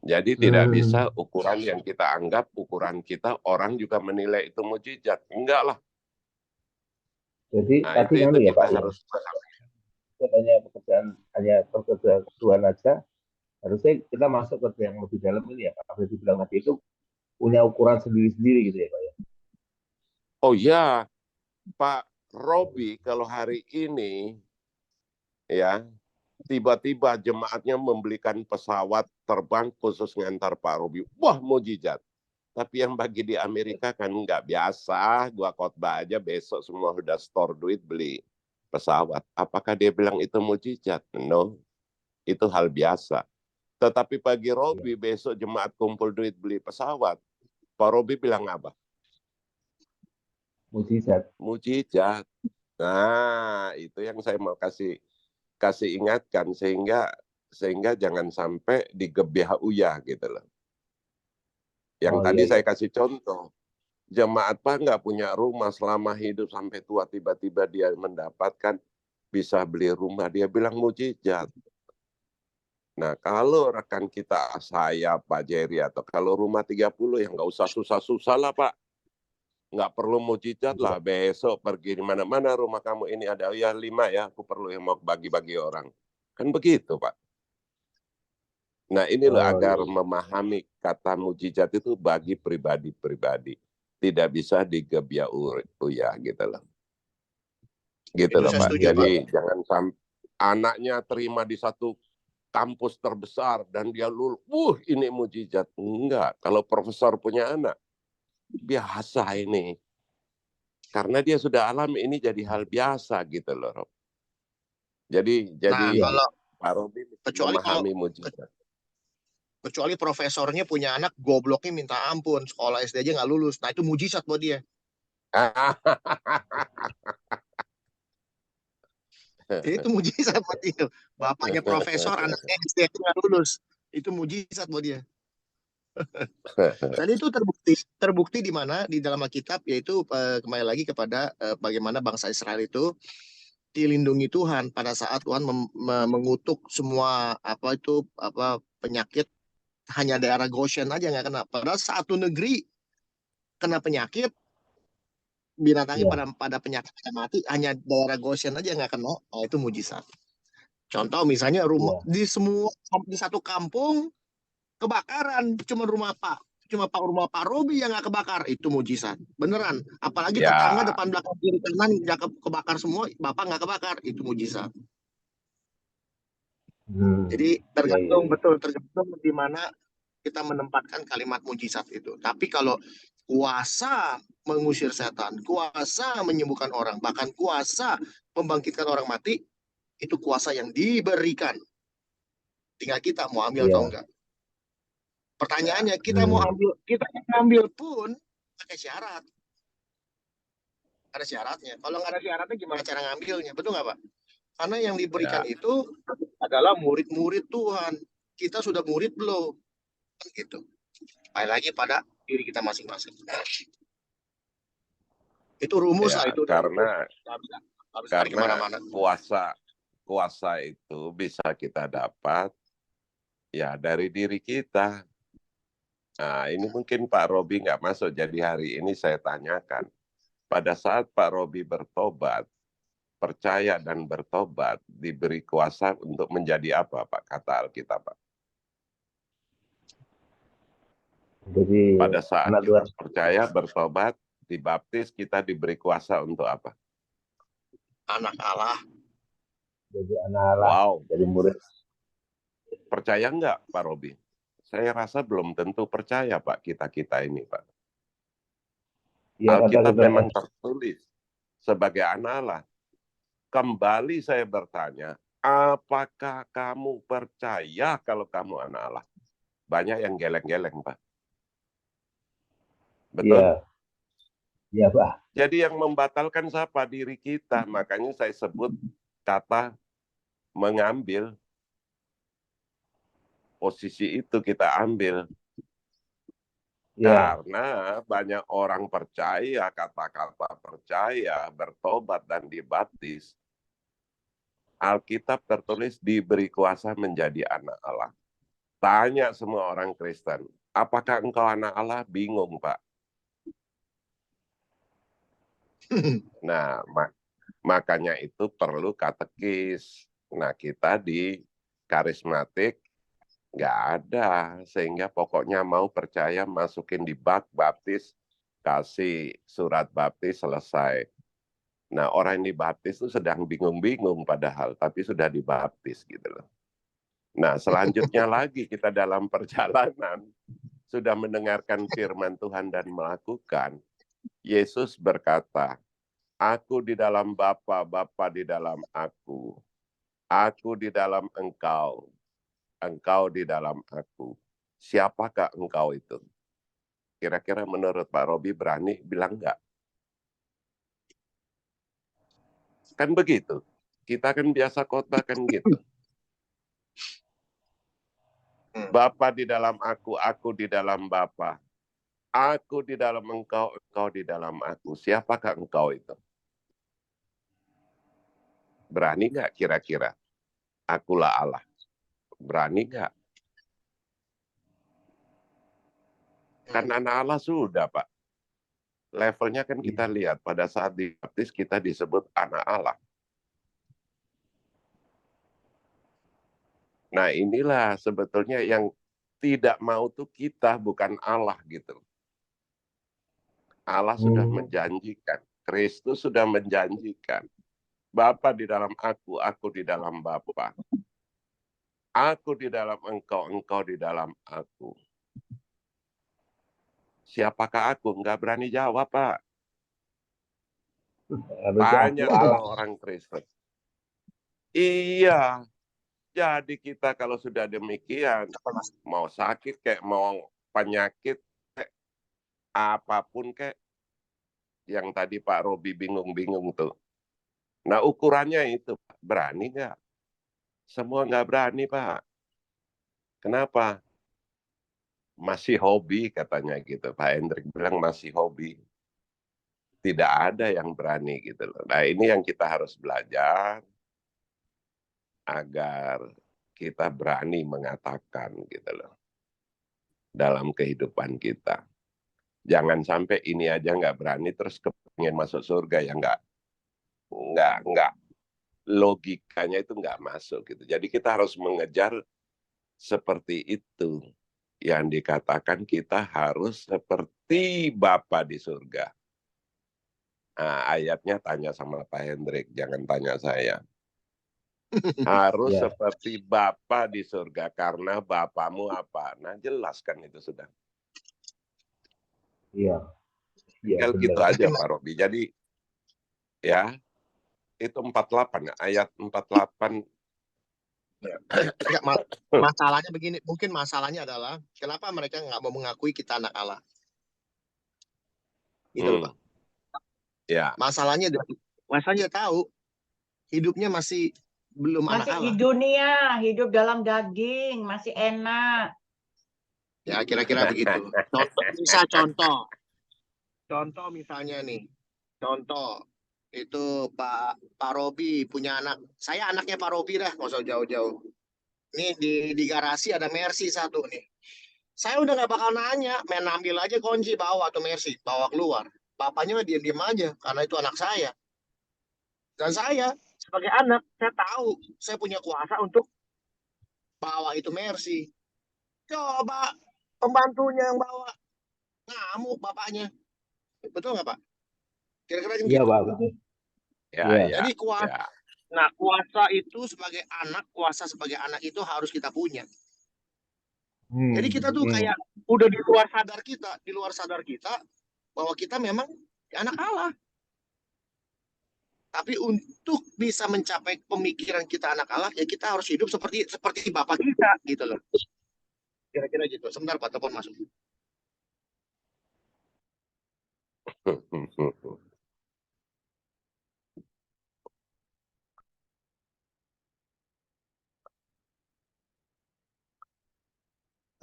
Jadi tidak bisa ukuran yang kita anggap, ukuran kita, orang juga menilai itu mujizat. Enggak lah. Jadi nah, tadi itu ya kita Pak, harus hanya pekerjaan aja, harusnya kita masuk ke yang lebih dalam ini ya Pak. Freddy bilang tadi itu punya ukuran sendiri-sendiri gitu ya Pak ya. Oh ya, Pak Robi kalau hari ini ya tiba-tiba jemaatnya membelikan pesawat terbang khusus ngantar Pak Robi. Wah, mujizat. Tapi yang bagi di Amerika kan nggak biasa. Gua khotbah aja besok semua udah store duit beli pesawat. Apakah dia bilang itu mujizat? No, itu hal biasa. Tetapi pagi Robi besok jemaat kumpul duit beli pesawat. Pak Robi bilang apa? Mujizat. Mujizat. Nah, itu yang saya mau kasih ingatkan sehingga jangan sampai digebiah uyah gitu loh. Yang tadi saya kasih contoh, jemaat Pak nggak punya rumah selama hidup sampai tua, tiba-tiba dia mendapatkan bisa beli rumah, dia bilang mujizat. Nah, kalau rekan kita, saya, Pak Jerry, atau kalau rumah 30, ya nggak usah susah-susah lah, Pak. Nggak perlu mujizat lah, besok pergi di mana-mana rumah kamu ini ada, ya 5 ya, aku perlu yang mau bagi-bagi orang. Kan begitu, Pak. Nah, ini loh agar memahami kata mujizat itu bagi pribadi-pribadi. Tidak bisa digebiah uyah gitu loh. Gitu Itu loh, saya Pak. setuju, Jadi Pak. jangan sampai anaknya terima di satu kampus terbesar dan dia lulus, ini mujizat. Enggak, kalau profesor punya anak, biasa ini. Karena dia sudah alami, ini jadi hal biasa gitu loh, Rob. Jadi Nah, kalau Pak Robi memahami mujizat. kecuali profesornya punya anak gobloknya minta ampun, sekolah SD aja nggak lulus. Nah, itu mujizat buat dia. Itu mujizat buat dia. Bapaknya profesor, anaknya SD aja nggak lulus. Itu mujizat buat dia. Dan itu terbukti di mana di dalam Alkitab, yaitu kembali lagi kepada bagaimana bangsa Israel itu dilindungi Tuhan pada saat Tuhan mengutuk semua penyakit. Hanya daerah Goshen aja nggak kena. Padahal satu negeri kena penyakit, binatangnya pada penyakit mati, hanya daerah Goshen aja nggak kena. Nah, itu mujizat. Contoh misalnya di satu kampung kebakaran, cuma rumah Pak Robi yang nggak kebakar, itu mujizat beneran. Apalagi tetangga depan belakang kiri kanan nggak kebakar semua, Bapak nggak kebakar, itu mujizat. Jadi tergantung di mana kita menempatkan kalimat mujizat itu. Tapi kalau kuasa mengusir setan, kuasa menyembuhkan orang, bahkan kuasa membangkitkan orang mati, itu kuasa yang diberikan. Tinggal kita mau ambil atau enggak. Pertanyaannya, kita mau ambil pun pakai syarat. Ada syaratnya. Kalau nggak ada syaratnya, gimana cara ngambilnya? Betul nggak, Pak? Karena yang diberikan itu adalah murid-murid Tuhan. Kita sudah murid belum? Gitu. Kembali lagi pada diri kita masing-masing. Itu rumus lah itu. Karena kuasa itu bisa kita dapat ya dari diri kita. Nah, ini mungkin Pak Robi nggak masuk, jadi hari ini saya tanyakan. Pada saat Pak Robi bertobat, percaya dan bertobat, diberi kuasa untuk menjadi apa, Pak? Kata Alkitab, Pak. Jadi pada saat kita percaya, bertobat, dibaptis, kita diberi kuasa untuk apa? Anak Allah. Jadi anak Allah. Wow. Jadi murid. Percaya nggak, Pak Robi? Saya rasa belum tentu percaya, Pak, kita ini, Pak. Alkitab memang tertulis sebagai anak Allah. Kembali saya bertanya, apakah kamu percaya kalau kamu anak Allah? Banyak yang geleng-geleng, Pak. Betul? Iya, Pak. Jadi yang membatalkan siapa? Diri kita. Makanya saya sebut kata mengambil. Posisi itu kita ambil. Karena banyak orang percaya, kata-kata percaya, bertobat dan dibaptis. Alkitab tertulis diberi kuasa menjadi anak Allah. Tanya semua orang Kristen, apakah engkau anak Allah? Bingung, Pak. Nah, makanya itu perlu katekis. Nah, kita di karismatik Nggak ada. Sehingga pokoknya mau percaya, masukin di bak, baptis, kasih surat baptis, selesai. Nah, orang yang dibaptis itu sedang bingung-bingung padahal, tapi sudah dibaptis gitu loh. Nah, selanjutnya lagi kita dalam perjalanan, sudah mendengarkan firman Tuhan dan melakukan. Yesus berkata, aku di dalam Bapa, Bapa di dalam aku. Aku di dalam engkau, engkau di dalam aku. Siapakah engkau itu? Kira-kira menurut Pak Robi berani bilang enggak? Kan begitu. Kita kan biasa khotbah kan gitu. Bapa di dalam aku di dalam Bapa. Aku di dalam engkau, engkau di dalam aku. Siapakah engkau itu? Berani nggak kira-kira? Akulah Allah. Berani nggak? Kan anak Allah sudah, Pak. Levelnya kan kita lihat pada saat dibaptis kita disebut anak Allah. Nah, inilah sebetulnya yang tidak mau tuh kita, bukan Allah gitu. Allah sudah menjanjikan, Kristus sudah menjanjikan. Bapa di dalam aku di dalam Bapa. Aku di dalam engkau, engkau di dalam aku. Siapakah aku? Enggak berani jawab, Pak. Tanya sama orang Kristen. Iya. Jadi kita kalau sudah demikian, mau sakit kayak mau penyakit kayak apapun kayak yang tadi Pak Robi bingung-bingung tuh. Nah ukurannya itu, berani nggak? Semua nggak berani, Pak. Kenapa? Masih hobi katanya gitu. Pak Hendrik bilang masih hobi. Tidak ada yang berani gitu loh. Nah ini yang kita harus belajar agar kita berani mengatakan gitu loh dalam kehidupan kita. Jangan sampai ini aja nggak berani terus kepingin masuk surga ya nggak logikanya itu nggak masuk gitu. Jadi kita harus mengejar seperti itu yang dikatakan kita harus seperti Bapa di surga. Nah, ayatnya tanya sama Pak Hendrik, jangan tanya saya. Harus seperti Bapa di surga karena Bapamu apa? Nah, jelaskan itu sudah. Iya. Tinggal gitu aja Pak Robi. Jadi ya itu 48 ayat 48. Enggak, masalahnya begini, mungkin masalahnya adalah kenapa mereka nggak mau mengakui kita anak Allah. Gitu loh, Pak. Ya. Masalahnya tahu hidupnya masih belum anak Masih Allah. di dunia, hidup dalam daging, masih enak. Ya kira-kira begitu. Contoh misalnya nih. Contoh itu Pak Robi punya anak. Saya anaknya Pak Robi dah, nggak usah jauh-jauh. Nih di garasi ada Mercy satu nih. Saya udah nggak bakal nanya, main ambil aja kunci bawa tuh Mercy, bawa keluar. Bapaknya diam-diam aja karena itu anak saya. Dan saya sebagai anak, saya tahu saya punya kuasa untuk bawa itu Mercy. Coba pembantunya yang bawa, ngamuk bapaknya. Betul nggak Pak? Kira-kira Iya, gitu. Pak. Jadi kuasa. Nah, kuasa itu sebagai anak, kuasa sebagai anak itu harus kita punya. Jadi kita tuh kayak udah di luar sadar kita bahwa kita memang anak Allah. Tapi untuk bisa mencapai pemikiran kita anak Allah, ya kita harus hidup seperti Bapak kita gitu loh. Kira-kira gitu. Sebentar Pak, telepon masuk.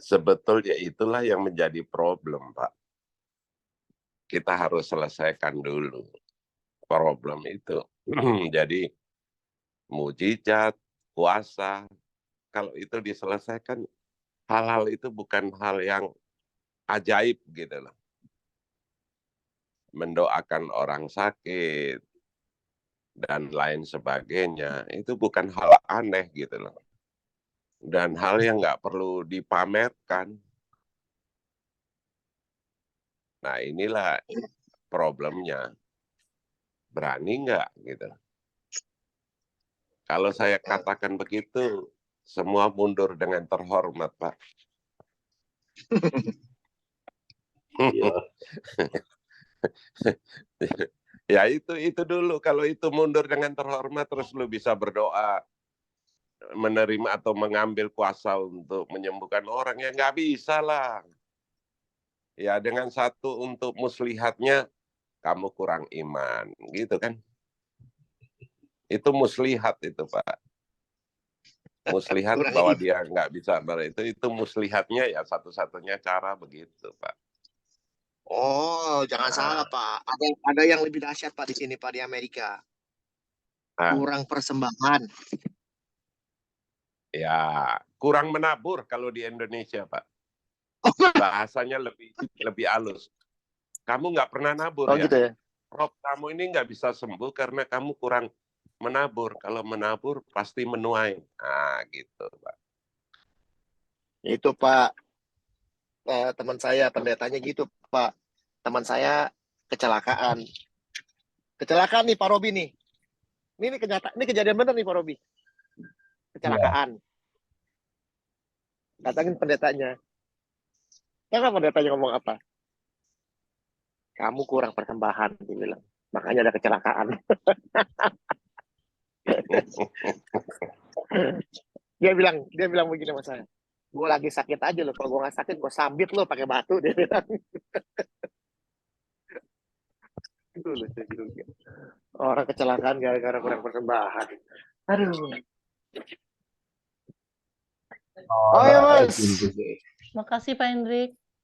Sebetulnya itulah yang menjadi problem, Pak. Kita harus selesaikan dulu problem itu. Jadi mujizat, kuasa, kalau itu diselesaikan, hal-hal itu bukan hal yang ajaib gitu loh. Mendoakan orang sakit dan lain sebagainya, itu bukan hal aneh gitu loh. dan hal yang nggak perlu dipamerkan. Nah, inilah problemnya. Berani nggak gitu. Kalau saya katakan begitu, semua mundur dengan terhormat, Pak. Iya. Ya itu dulu. Kalau itu mundur dengan terhormat, terus lu bisa berdoa menerima atau mengambil kuasa untuk menyembuhkan orang, ya nggak bisa lah. Ya dengan satu untuk muslihatnya, kamu kurang iman, gitu kan? Itu muslihat itu, Pak. Muslihat Kurang bahwa iman. dia nggak bisa itu muslihatnya ya satu-satunya cara begitu, Pak. Oh, jangan salah, Nah, Pak. Ada yang lebih dahsyat, Pak, di sini, Pak, di Amerika. ah, Kurang persembahan. ya kurang menabur kalau di Indonesia, Pak. Bahasanya lebih halus. Kamu nggak pernah nabur Oh, ya? gitu ya. Rob, kamu ini nggak bisa sembuh karena kamu kurang menabur. Kalau menabur pasti menuai. Nah, gitu, Pak. Itu, Pak, teman saya pendetanya gitu, Pak. Teman saya kecelakaan. Kecelakaan nih, Pak Robi nih. Ini kejadian benar nih, Pak Robi. Iya. Kecelakaan. Datangin pendetanya. Karena pendetanya ngomong apa? Kamu kurang persembahan, dia bilang. Makanya ada kecelakaan. Dia bilang begini sama saya. Gue lagi sakit aja loh. Kalau gue nggak sakit, gue sambit lo pakai batu. Dia bilang. Itu lucu juga. Orang kecelakaan gara-gara kurang persembahan. Aduh. Oh ya, Orang Mas. itu sih. Makasih Pak Hendrik.